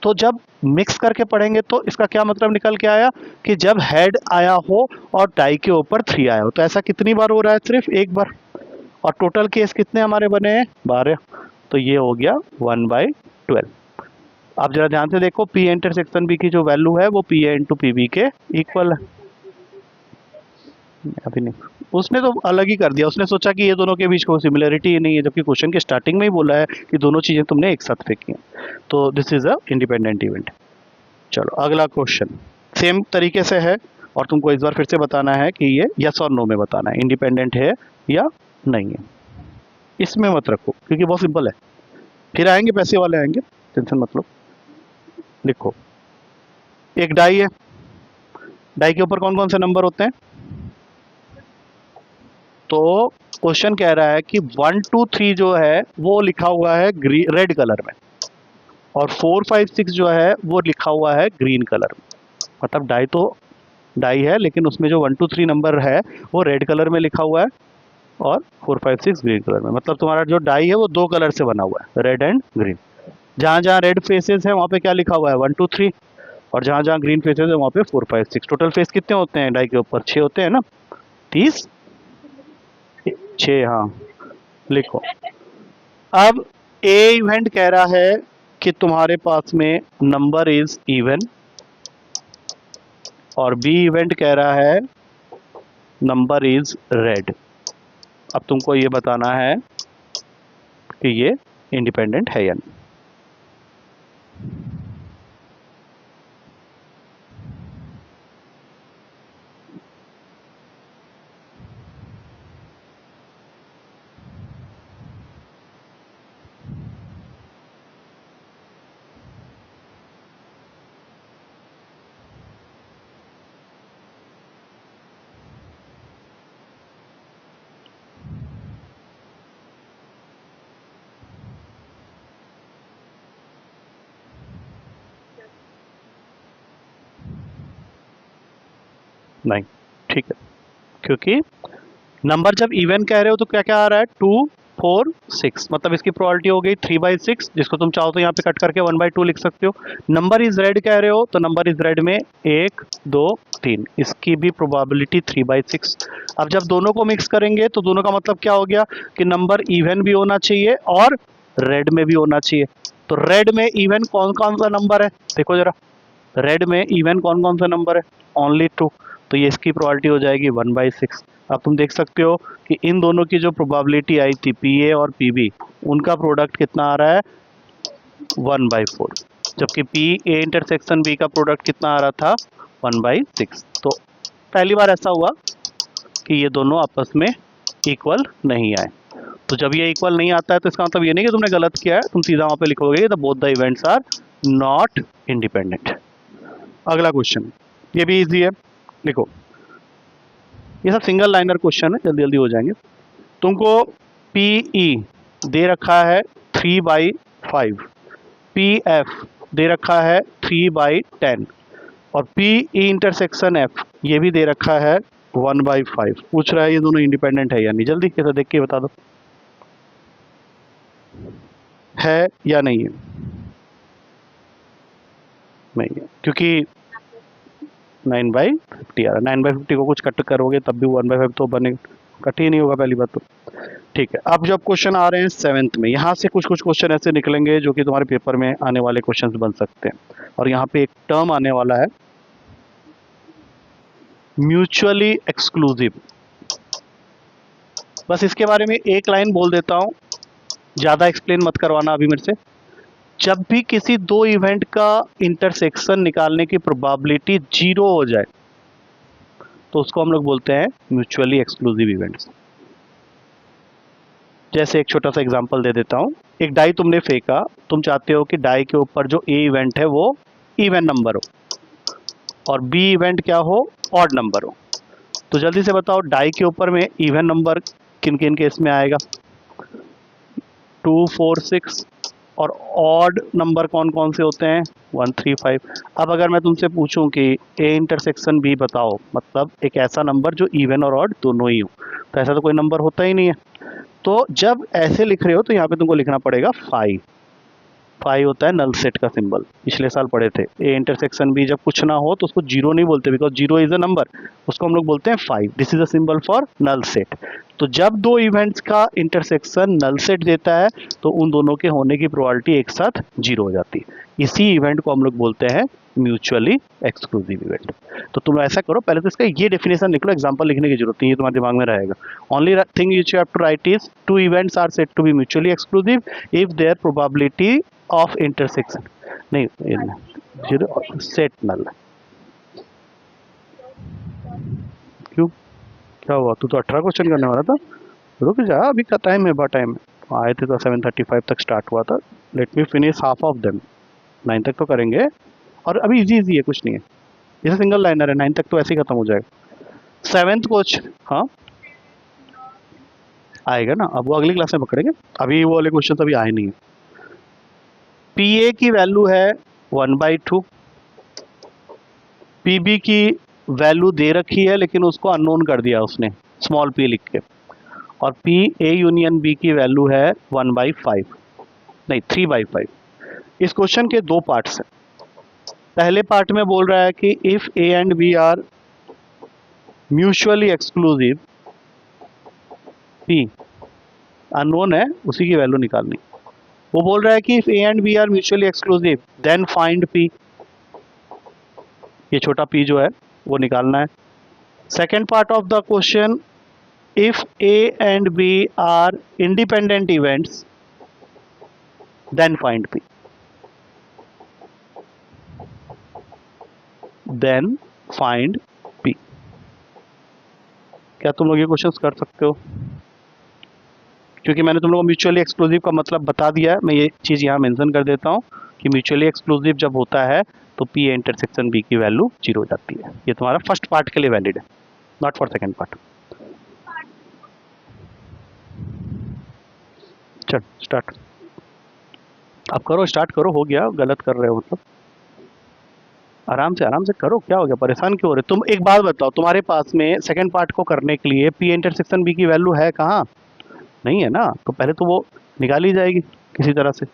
S1: तो जब मिक्स करके पढ़ेंगे तो इसका क्या मतलब निकल के आया कि जब हेड आया हो और टाई के ऊपर 3 आया हो, तो ऐसा कितनी बार हो रहा है? सिर्फ एक बार। और टोटल केस कितने हमारे बने हैं? 12। तो ये हो गया 1/12। आप जरा ध्यान से देखो, पी इंटरसेक्शन बी की जो वैल्यू है वो P A into P B के इक्वल है। अभी नहीं, उसने तो अलग ही कर दिया, उसने सोचा कि ये दोनों के बीच कोई सिमिलरिटी ही नहीं है, जबकि क्वेश्चन के स्टार्टिंग में ही बोला है कि दोनों चीज़ें तुमने एक साथ फेंकी हैं। तो this is a independent event. चलो अगला क्वेश्चन सेम तरीके से है, और तुमको इस बार फिर से बताना है कि ये यस और नो में बताना है, इंडिपेंडेंट है या नहीं है। इसमें मत रखो क्योंकि बहुत सिंपल है, फिर आएंगे पैसे वाले आएंगे, टेंशन मत लो। लिखो, एक डाई है, डाई के ऊपर कौन कौन से नंबर होते हैं? तो क्वेश्चन कह रहा है कि 1 2 3 जो है वो लिखा हुआ है रेड कलर में, और 4 5 6 जो है वो लिखा हुआ है ग्रीन कलर में। मतलब डाई तो डाई है, लेकिन उसमें जो 1 2 3 नंबर है वो रेड कलर में लिखा हुआ है, और 4 5 6 ग्रीन कलर में। मतलब तुम्हारा जो डाई है वो दो कलर से बना हुआ है, रेड एंड ग्रीन। जहाँ जहाँ रेड फेसेस है वहाँ पे क्या लिखा हुआ है? 1 2 3, और जहाँ जहाँ ग्रीन फेसेस है वहाँ पे 4 5 6। टोटल फेस कितने होते हैं डाई के ऊपर? 6 होते हैं ना, 30 6, हाँ। लिखो, अब ए इवेंट कह रहा है कि तुम्हारे पास में नंबर इज इवन, और बी इवेंट कह रहा है नंबर इज रेड। अब तुमको ये बताना है कि ये इंडिपेंडेंट है या नहीं। नहीं, ठीक है, क्योंकि नंबर जब इवन कह रहे हो तो क्या क्या आ रहा है? 2 4 6, मतलब इसकी प्रोबेबिलिटी हो गई 3/6, जिसको तुम चाहो तो यहाँ पे कट करके 1/2 लिख सकते हो। नंबर इज रेड कह रहे हो तो नंबर इज रेड में 1 2 3, इसकी भी प्रोबेबिलिटी 3/6। अब जब दोनों को मिक्स करेंगे तो दोनों का मतलब क्या हो गया कि नंबर इवन भी होना चाहिए और रेड में भी होना चाहिए। तो रेड में इवन कौन कौन सा नंबर है देखो जरा, रेड में इवन कौन कौन सा नंबर है? ओनली 2। तो ये इसकी प्रोबेबिलिटी हो जाएगी 1/6। अब तुम देख सकते हो कि इन दोनों की जो प्रोबेबिलिटी आई थी पी ए और पी बी, उनका प्रोडक्ट कितना आ रहा है? 1/4, जबकि पी ए इंटरसेक्शन बी का प्रोडक्ट कितना आ रहा था? 1/6। तो पहली बार ऐसा हुआ कि ये दोनों आपस में इक्वल नहीं आए। तो जब ये इक्वल नहीं आता है तो इसका मतलब ये नहीं कि तुमने गलत किया है, तुम सीधा वहां पे लिखोगे the both the events are not independent. अगला क्वेश्चन, ये भी इजी है, लिखो। ये सब सिंगल लाइनर क्वेश्चन है, जल्दी जल्दी हो जाएंगे। तुमको पी ई दे रखा है 3/5, पी एफ दे रखा है 3/10, और पी ई इंटरसेक्शन एफ ये भी दे रखा है 1/5। पूछ रहा है ये दोनों इंडिपेंडेंट है या नहीं, जल्दी कैसे देख के बता दो, है या नहीं है? नहीं है, क्योंकि 9/50 आ रहा है। 9/50 को कुछ कट करोगे तब भी 1/5 तो बनेगा, कट ही नहीं होगा पहली बात तो। ठीक है, अब जब क्वेश्चन आ रहे हैं 7th में, यहाँ से कुछ कुछ क्वेश्चन ऐसे निकलेंगे जो कि तुम्हारे पेपर में आने वाले क्वेश्चंस बन सकते हैं। और यहाँ पे एक टर्म आने वाला है म्यूचुअली एक्सक्लूसिव। बस इसके बारे में एक लाइन बोल देता हूँ, ज़्यादा एक्सप्लेन मत करवाना अभी मेरे से। जब भी किसी दो इवेंट का इंटरसेक्शन निकालने की प्रोबेबिलिटी 0 हो जाए तो उसको हम लोग बोलते हैं म्यूचुअली एक्सक्लूसिव इवेंट्स। जैसे एक छोटा सा एग्जांपल दे देता हूँ, एक डाई तुमने फेंका, तुम चाहते हो कि डाई के ऊपर जो ए इवेंट है वो इवन नंबर हो और बी इवेंट क्या हो? ऑड नंबर हो। तो जल्दी से बताओ डाई के ऊपर में इवन नंबर किन किन केस में आएगा? 2 4 6, और ऑड नंबर कौन कौन से होते हैं? 1 3 5। अब अगर मैं तुमसे पूछूं कि ए इंटरसेक्शन बी बताओ, मतलब एक ऐसा नंबर जो इवन और ऑड दोनों ही हो, तो ऐसा तो कोई नंबर होता ही नहीं है। तो जब ऐसे लिख रहे हो तो यहाँ पे तुमको लिखना पड़ेगा 5। 5 होता है नल सेट का सिंबल, पिछले साल पढ़े थे। ए इंटरसेक्शन बी जब कुछ ना हो तो उसको जीरो नहीं बोलते, because zero is a number, उसको हम लोग बोलते हैं 5। This is a symbol for null set. तो जब दो इवेंट्स का इंटरसेक्शन नल सेट देता है तो उन दोनों के होने की प्रोबेबिलिटी एक साथ जीरो हो जाती है। इसी इवेंट को हम लोग बोलते हैं म्यूचुअली एक्सक्लूसिव इवेंट। तो तुम ऐसा करो, पहले तो इसका ये डेफिनेशन लिख लो, एग्जांपल लिखने की जरूरत नहीं है, तुम्हारे दिमाग में रहेगा। Only thing you have to write is two events are said to be mutually exclusive if their probability of intersection नहीं जीरो सेट नल। क्यों, क्या हुआ? तू तो 18 क्वेश्चन करने वाला था। रुक जा, अभी का टाइम है, बहुत टाइम है। आए थे तो 7:35 तक स्टार्ट हुआ था। Let me finish half of them. 9 तक तो करेंगे, और अभी इजी इजी है, कुछ नहीं है। जैसे सिंगल लाइनर है, 9 तक तो ऐसे ही खत्म हो जाएगा। सेवेंथ क्वेश्चन, हाँ आएगा ना, अब वो अगली क्लास में पकड़ेंगे। अभी वो वाले क्वेश्चन अभी आए नहीं है। पी ए की वैल्यू है 1/2। पी बी की वैल्यू दे रखी है लेकिन उसको अननोन कर दिया उसने स्मॉल पी लिख के। और पी ए यूनियन बी की वैल्यू है 1/5, नहीं 3/5। इस क्वेश्चन के दो पार्ट्स हैं। पहले पार्ट में बोल रहा है कि if A and B are mutually exclusive, P unknown है, उसी की वैल्यू निकालनी। वो बोल रहा है कि if A and B are mutually exclusive then find P, ये छोटा पी जो है वो निकालना है। Second part of the question, if A and B are independent events then find P, then find P. क्या तुम लोग ये क्वेश्चंस कर सकते हो? क्योंकि मैंने तुम लोगों को म्यूचुअली एक्सक्लूसिव का मतलब बता दिया है, मैं ये चीज़ यहाँ मेंशन कर देता हूँ कि म्यूचुअली एक्सक्लूसिव जब होता है तो पी ए इंटरसेक्शन बी की वैल्यू जीरो हो जाती है। ये तुम्हारा फर्स्ट पार्ट के लिए वैलिड है, नॉट फॉर सेकेंड पार्ट। चल स्टार्ट, अब करो, स्टार्ट करो। हो गया, गलत कर रहे हो मतलब। आराम से करो, क्या हो गया, परेशान क्यों हो रहे? तुम एक बात बताओ, तुम्हारे पास में सेकंड पार्ट को करने के लिए पी इंटरसेक्शन बी की वैल्यू है कहाँ? नहीं है ना, तो पहले तो वो निकाली जाएगी किसी तरह से।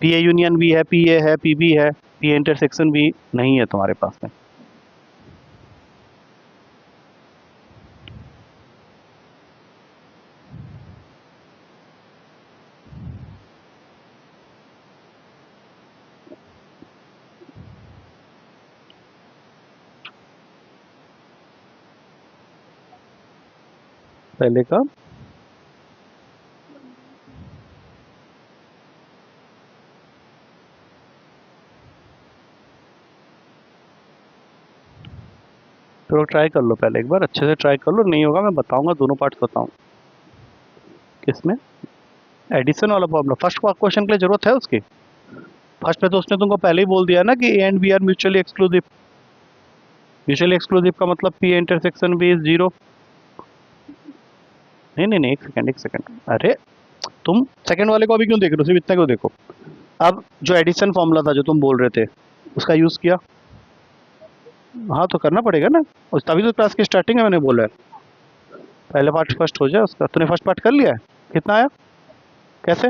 S1: पी ए यूनियन बी है, पी बी है, पी इंटरसेक्शन बी नहीं है तुम्हारे पास में। पहले का तो ट्राई कर लो, पहले एक बार अच्छे से ट्राई कर लो, नहीं होगा मैं बताऊंगा, दोनों पार्ट्स बताऊँ। किसमें? एडिशन वाला प्रॉब्लम फर्स्ट क्वेश्चन के लिए जरूरत है उसकी? फर्स्ट में तो उसने तुमको पहले ही बोल दिया ना कि A and B are mutually exclusive. Mutually exclusive का मतलब P intersection B is zero. नहीं, एक सेकंड एक सेकंड, अरे तुम सेकंड वाले को अभी क्यों देख रहे हो, सिर्फ इतना क्यों देखो। अब जो एडिशन फॉर्मूला था जो तुम बोल रहे थे उसका यूज किया। हाँ तो करना पड़ेगा ना, उस तभी तो क्लास की स्टार्टिंग है, मैंने बोला है पहले पार्ट फर्स्ट हो जाए उसका। तूने फर्स्ट पार्ट कर लिया है? कितना आया? कैसे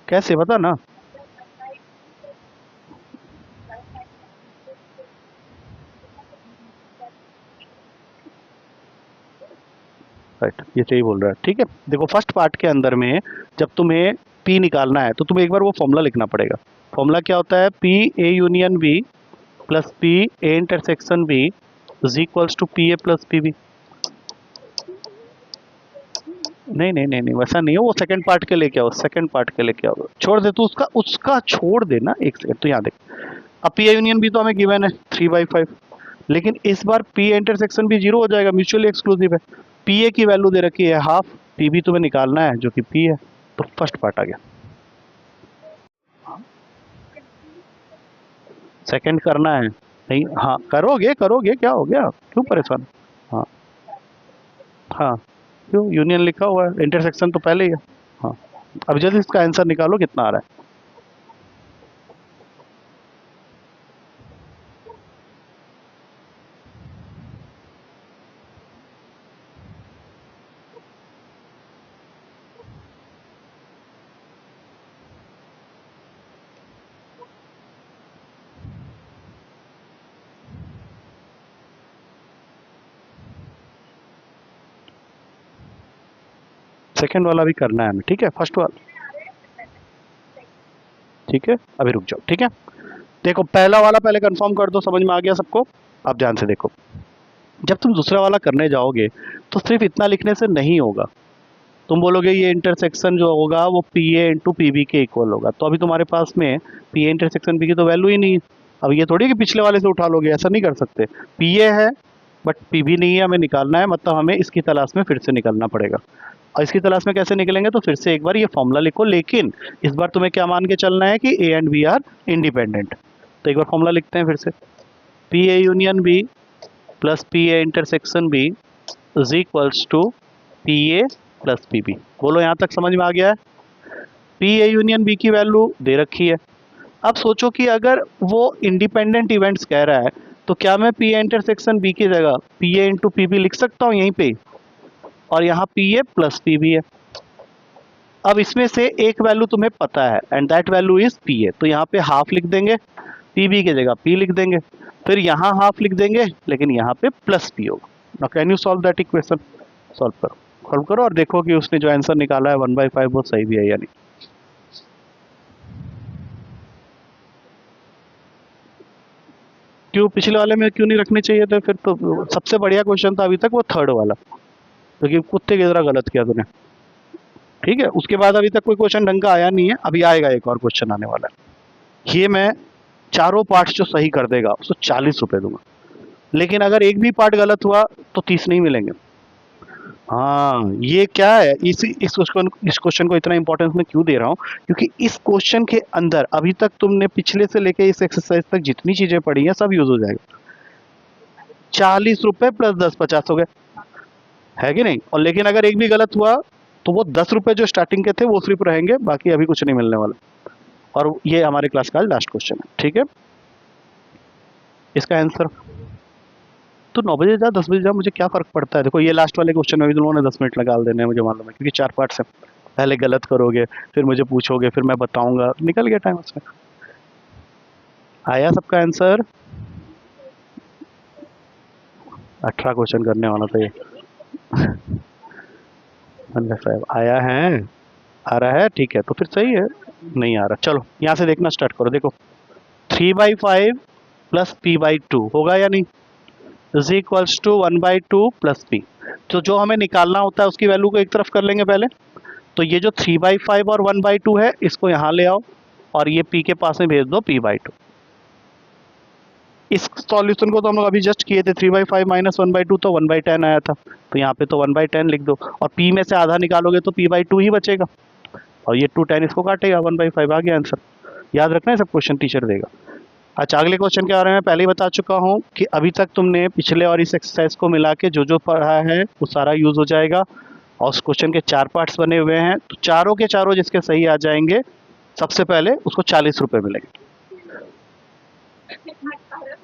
S1: कैसे बता ना। राइट, ये सही बोल रहा है, ठीक है। देखो फर्स्ट पार्ट के अंदर में जब तुम्हें पी निकालना है तो तुम्हें एक बार वो फॉर्मूला लिखना पड़ेगा। फॉर्मूला क्या होता है? P A union B plus P A intersection B is equals to P A plus P B. नहीं, वैसा नहीं है, वो सेकंड पार्ट के लिए क्या हो, सेकंड पार्ट के लिए क्या हो, छोड़ दे तू उसका उसका छोड़ देना। एक सेकंड तो यहाँ देख, अब पी ए यूनियन बी तो हमें गिवन है 3/5, लेकिन इस बार पी ए इंटरसेक्शन भी जीरो हो जाएगा, म्यूचुअली एक्सक्लूसिव है। पी ए की वैल्यू दे रखी है हाफ, पी बी तुम्हें निकालना है जो कि पी है। तो फर्स्ट पार्ट आ गया। सेकंड करना है? नहीं, हाँ करोगे करोगे, क्या हो गया, क्यों परेशान? हाँ हाँ, क्यों यूनियन लिखा हुआ है, इंटरसेक्शन तो पहले ही है। हाँ, अब जल्दी इसका आंसर निकालो कितना आ रहा है। सेकंड वाला भी करना है हमें, ठीक है, फर्स्ट वाला, ठीक है, अभी रुक जाओ, ठीक है। देखो पहला वाला पहले कंफर्म कर दो, समझ में आ गया सबको। आप ध्यान से देखो, जब तुम दूसरा वाला करने जाओगे तो सिर्फ इतना लिखने से नहीं होगा। तुम बोलोगे ये इंटरसेक्शन जो होगा वो P A into P B के इक्वल होगा, तो अभी तुम्हारे पास में पी ए इंटरसेक्शन बी की तो वैल्यू ही नहीं है। अब ये थोड़ी कि पिछले वाले से उठा लोगे, ऐसा नहीं कर सकते। पी ए है बट पी बी नहीं है, हमें निकालना है, मतलब हमें इसकी तलाश में फिर से निकलना पड़ेगा। और इसकी तलाश में कैसे निकलेंगे, तो फिर से एक बार ये फॉर्मूला लिखो, लेकिन इस बार तुम्हें क्या मान के चलना है कि A and B are independent. तो एक बार फॉर्मूला लिखते हैं फिर से, P A union B plus P A intersection B is equals to P A plus P B. बोलो यहाँ तक समझ में आ गया है। पी ए यूनियन बी की वैल्यू दे रखी है। अब सोचो कि अगर वो इंडिपेंडेंट इवेंट्स कह रहा है तो क्या मैं पी ए इंटरसेक्शन बी की जगह P A into P B लिख सकता हूँ यहीं पे, और यहाँ P A plus P B है। अब इसमें से एक वैल्यू तुम्हें पता है and that value is P A, तो यहाँ पे हाफ लिख देंगे, पी बी की जगह पी लिख देंगे, फिर यहाँ हाफ लिख देंगे लेकिन यहाँ पे प्लस पी होगा। Now can you solve that equation, solve करो और देखो कि उसने जो आंसर निकाला है 1/5 वो सही भी है या नहीं। क्यों पिछले वाले में क्यों नहीं रखने चाहिए थे फिर, तो सबसे बढ़िया क्वेश्चन था अभी तक वो थर्ड वाला, क्योंकि कुत्ते की तरह गलत किया तूने। ठीक है, उसके बाद अभी तक कोई क्वेश्चन ढंग का आया नहीं है, अभी आएगा एक और क्वेश्चन आने वाला है। ये मैं चारों पार्ट्स जो सही कर देगा उसको 40 रुपए दूंगा, लेकिन अगर एक भी पार्ट गलत हुआ तो 30 नहीं मिलेंगे। हाँ, ये क्या है, इस क्वेश्चन को इतना इंपॉर्टेंस मैं क्यों दे रहा हूँ, क्योंकि इस क्वेश्चन के अंदर अभी तक तुमने पिछले से लेके इस एक्सरसाइज तक जितनी चीजें पढ़ी हैं सब यूज हो जाएगा। 40 रुपए प्लस 10 50 हो गए, है कि नहीं। और लेकिन अगर एक भी गलत हुआ तो वो 10 रुपए जो स्टार्टिंग के थे वो सिर्फ रहेंगे, बाकी अभी कुछ नहीं मिलने वाला। और ये हमारे क्लास का लास्ट क्वेश्चन है, ठीक है। इसका आंसर तो 9 बजे जा 10 बजे जा, मुझे क्या फर्क पड़ता है। देखो ये लास्ट वाले क्वेश्चन में भी तुम लोगों ने 10 मिनट लगा देने हैं, मुझे मालूम है, क्योंकि 4 पार्ट्स हैं। पहले गलत करोगे, फिर मुझे पूछोगे, फिर मैं बताऊंगा, निकल गया टाइम उसमें। आया सबका आंसर? 18 क्वेश्चन करने वाला था ये। 1/5 आया है, आ रहा है, ठीक है, तो फिर सही है। नहीं आ रहा, चलो यहाँ से देखना स्टार्ट करो। देखो 3/5 प्लस p/2 होगा या नहीं, is equals to 1/2 plus P. तो जो हमें निकालना होता है उसकी वैल्यू को एक तरफ कर लेंगे पहले। तो ये जो 3/5 और 1/2 है इसको यहाँ ले आओ और ये p के पास में भेज दो p/2। इस सॉल्यूशन को तो हम लोग अभी जस्ट किए थे, 3/5 माइनस 1/2 तो 1/10 आया था, तो यहाँ पे तो 1/10 लिख दो, और p में से आधा निकालोगे तो p/2 ही बचेगा, और ये 2 10 इसको काटेगा, 1/5 आ गया आंसर। याद रखना है, सब क्वेश्चन टीचर देगा। अच्छा, अगले क्वेश्चन के बारे में पहले ही बता चुका हूँ कि अभी तक तुमने पिछले और इस एक्सरसाइज को मिला के जो जो पढ़ा है वो सारा यूज हो जाएगा। और उस क्वेश्चन के 4 पार्ट्स बने हुए हैं, तो चारों के चारों जिसके सही आ जाएंगे सबसे पहले उसको 40 रुपए मिलेंगे।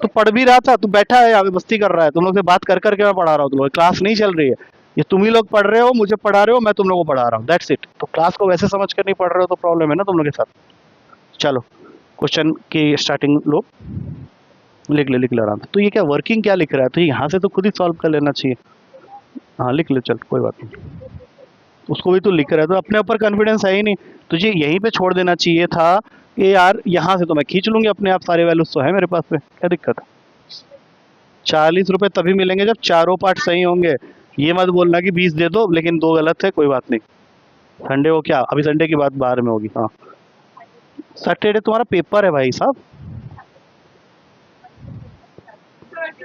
S1: तो पढ़ भी रहा था, तू बैठा है यहाँ पे मस्ती कर रहा है, तुम लोग से बात कर करके मैं पढ़ा रहा हूँ, तुम लोग क्लास नहीं चल रही है, ये तुम ही लोग पढ़ रहे हो, मुझे पढ़ा रहे हो, मैं तुम लोगों को पढ़ा रहा हूँ, दैट्स इट। तो क्लास को वैसे समझ कर नहीं पढ़ रहे हो तो प्रॉब्लम है ना तुम लोग के साथ। चलो क्वेश्चन की स्टार्टिंग लो, लिख ले आराम से। तो ये क्या वर्किंग क्या लिख रहा है, तो यहाँ से तो खुद ही सॉल्व कर लेना चाहिए। हाँ लिख ले, चल कोई बात नहीं, उसको भी तो लिख रहा है, तो अपने ऊपर कॉन्फिडेंस है ही नहीं, तुझे यहीं पे छोड़ देना चाहिए था कि यार यहाँ से तो मैं खींच लूंगी अपने आप, सारे वैल्यूज तो है मेरे पास में, क्या दिक्कत है। 40 रुपए तभी मिलेंगे जब चारों पार्ट सही होंगे। ये मत बोलना कि 20 दे दो लेकिन 2 गलत है, कोई बात नहीं, संडे को क्या, अभी संडे की बात बाहर में होगी। हाँ सैटरडे तुम्हारा पेपर है भाई साहब।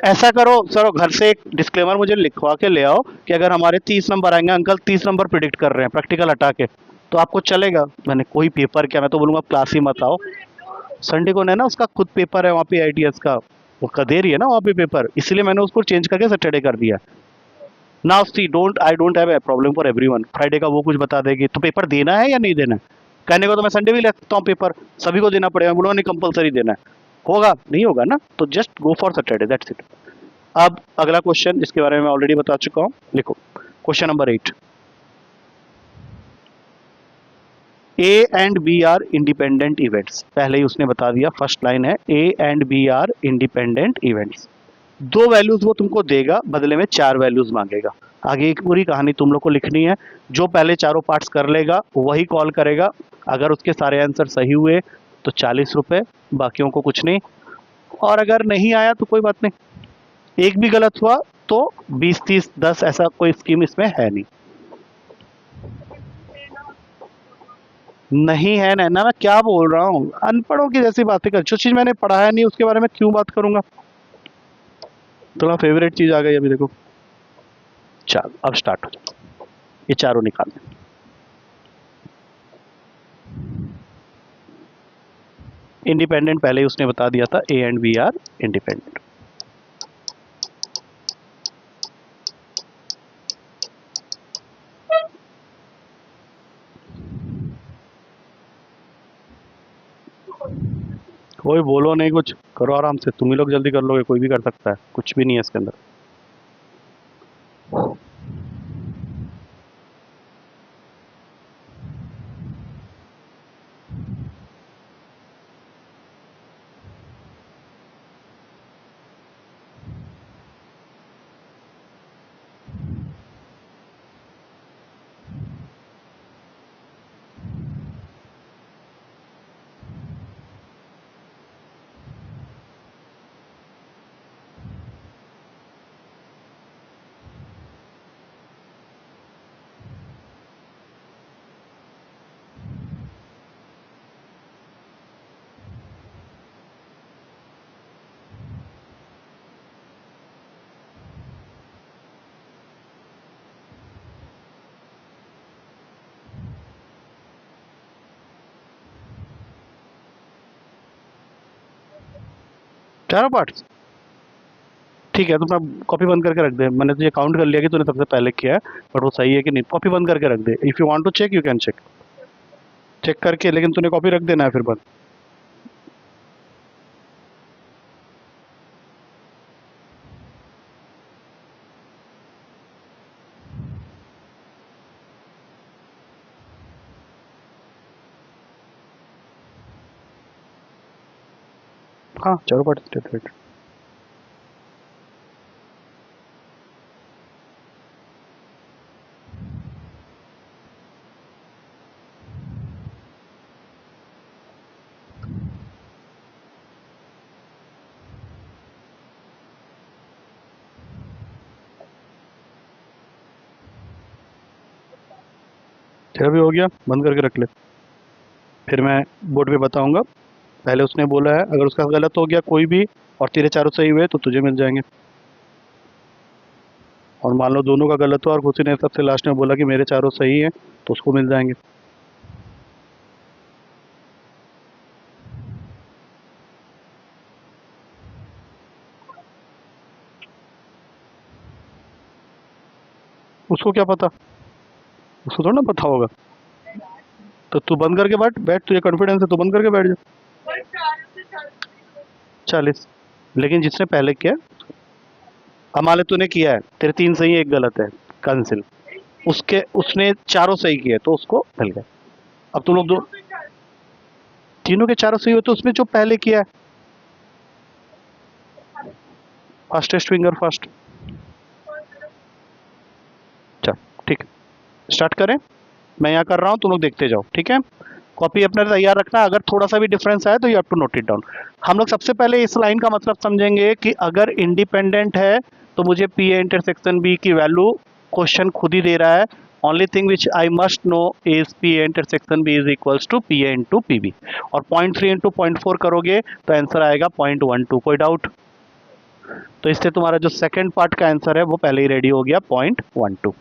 S1: ऐसा करो सर, घर से एक डिस्क्लेमर मुझे लिखवा के ले आओ कि अगर हमारे 30 नंबर आएंगे, अंकल 30 नंबर प्रिडिक्ट कर रहे हैं प्रैक्टिकल हटा के, तो आपको चलेगा। मैंने कोई पेपर क्या, मैं तो बोलूँगा क्लास ही मत आओ। संडे को नहीं ना, उसका खुद पेपर है वहाँ पे ITS का, वो दे रही है ना वहाँ पे पेपर, इसलिए मैंने उसको चेंज करके सैटरडे कर दिया। Now see I don't have a problem for everyone, Friday का वो कुछ बता देगी, तो पेपर देना है या नहीं देना है, कहने को तो मैं संडे भी ले सकता हूँ पेपर, सभी को देना पड़ेगा, बोलो नहीं कंपलसरी देना है, होगा नहीं होगा ना, तो just go for Saturday, that's it. अब अगला क्वेश्चन जिसके बारे में मैं ऑलरेडी बता चुका हूँ, लिखो question number 8। A and B are independent events, पहले ही उसने बता दिया, फर्स्ट लाइन है A and B are independent events. 2 values वो तुमको देगा, बदले में 4 वैल्यूज मांगेगा। आगे की पूरी कहानी तुम लोग को लिखनी है। जो पहले चारों पार्ट्स कर लेगा वही कॉल करेगा। अगर उसके सारे आंसर सही हुए तो 40 रुपये, बाकियों को कुछ नहीं। और अगर नहीं आया तो कोई बात नहीं, एक भी गलत हुआ तो 20, 30, 10 ऐसा कोई स्कीम इसमें है नहीं। नहीं है नैना, मैं क्या बोल रहा हूँ, अनपढ़ों की जैसी बातें कर। जो चीज़ मैंने पढ़ाया नहीं उसके बारे में क्यों बात करूंगा। थोड़ा फेवरेट चीज़ आ गई अभी देखो। चलो अब स्टार्ट हो जाए, ये चारों निकालने। इंडिपेंडेंट पहले ही उसने बता दिया था, A and B are independent. कोई बोलो नहीं, कुछ करो आराम से, तुम ही लोग जल्दी कर लोगे, कोई भी कर सकता है, कुछ भी नहीं है इसके अंदर। चारों पार्ट्स ठीक है, तो अपना कॉपी बंद करके रख दे। मैंने तो ये काउंट कर लिया कि तूने सबसे पहले किया है, बट वो सही है कि नहीं, कॉपी बंद करके रख दे। If you want to check you can check, check करके, लेकिन तूने कॉपी रख देना है फिर बंद। हाँ, चारों पार्ट्स स्टेट राइट। तेरा भी हो गया, बंद करके रख ले। फिर मैं बोर्ड पे बताऊंगा। पहले उसने बोला है अगर उसका गलत हो गया कोई भी और तेरे चारों सही हुए तो तुझे मिल जाएंगे। और मान लो दोनों का गलत हुआ और खुशी ने सबसे लास्ट में बोला कि मेरे चारों सही हैं, तो उसको मिल जाएंगे। उसको क्या पता, उसको थोड़ा ना पता होगा। तो तू बंद करके बैठ बैठ, तुझे कॉन्फिडेंस है तो बंद करके बैठ जा। 40, लेकिन जिसने पहले किया, अब मान ले तूने किया है, तेरे 3 सही है 1 गलत है, कैंसिल। उसके उसने चारों सही किए तो उसको मिल गया। अब तुम लोग दो, तीनों के चारों सही हो तो उसने जो पहले किया है, फास्टेस्ट फिंगर फास्ट। चल ठीक है, स्टार्ट करें। मैं यहाँ कर रहा हूँ, तुम लोग देखते जाओ, ठीक है। कॉपी अपना तैयार रखना, अगर थोड़ा सा भी डिफरेंस आए तो you have to note it down. हम लोग सबसे पहले इस लाइन का मतलब समझेंगे कि अगर इंडिपेंडेंट है तो मुझे पी ए इंटरसेक्शन बी की वैल्यू क्वेश्चन खुद ही दे रहा है। Only thing which I must know is P A intersection B is equals to P A into P B. और 0.3 इंटू 0.4 करोगे तो आंसर आएगा 0.12। कोई डाउट? तो इससे तुम्हारा जो सेकंड पार्ट का आंसर है वो पहले ही रेडी हो गया, 0.12।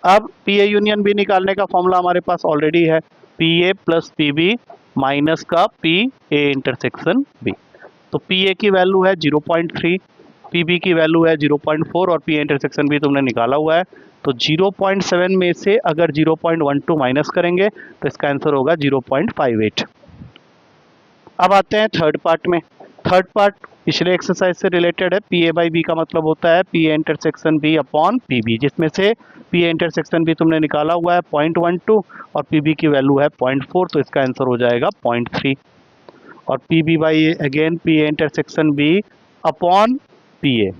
S1: अब पी ए यूनियन बी निकालने का फॉर्मूला हमारे पास ऑलरेडी है, P A plus P B minus का पी ए इंटरसेक्शन बी। तो पी ए की वैल्यू है 0.3, पी बी की वैल्यू है 0.4 और पी ए इंटरसेक्शन बी तुमने निकाला हुआ है। तो 0.7 में से अगर 0.12 माइनस करेंगे तो इसका आंसर होगा 0.58। अब आते हैं थर्ड पार्ट में। थर्ड पार्ट पिछले एक्सरसाइज से रिलेटेड है। पी ए बाई बी का मतलब होता है P A intersection B upon P B, जिसमें से पी ए इंटरसेक्शन बी तुमने निकाला हुआ है 0.12 और पी बी की वैल्यू है 0.4, तो इसका आंसर हो जाएगा 0.3। और P B by again P A intersection B upon P A,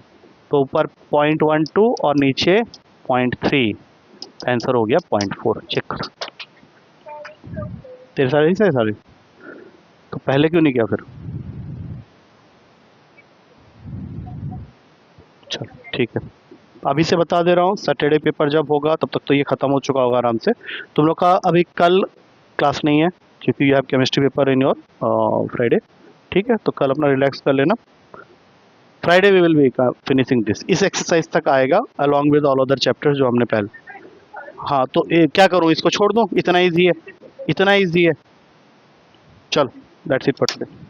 S1: तो ऊपर 0.12 और नीचे 0.3, आंसर हो गया 0.4। चेक कर, तेरे सारे नहीं सारे, तो पहले क्यों नहीं किया फिर? चल ठीक है, अभी से बता दे रहा हूँ, सैटरडे पेपर जब होगा तब तक तो ये खत्म हो चुका होगा आराम से। तुम लोग का अभी कल क्लास नहीं है क्योंकि you have chemistry paper in your Friday, ठीक है? तो कल अपना रिलैक्स कर लेना। Friday we will be finishing this, इस एक्सरसाइज तक आएगा along with all other chapters जो हमने पहले। हाँ तो क्या करूँ, इसको छोड़ दूँ? इतना ईजी है, इतना ईजी है। चल दैट्स इट फॉर टुडे।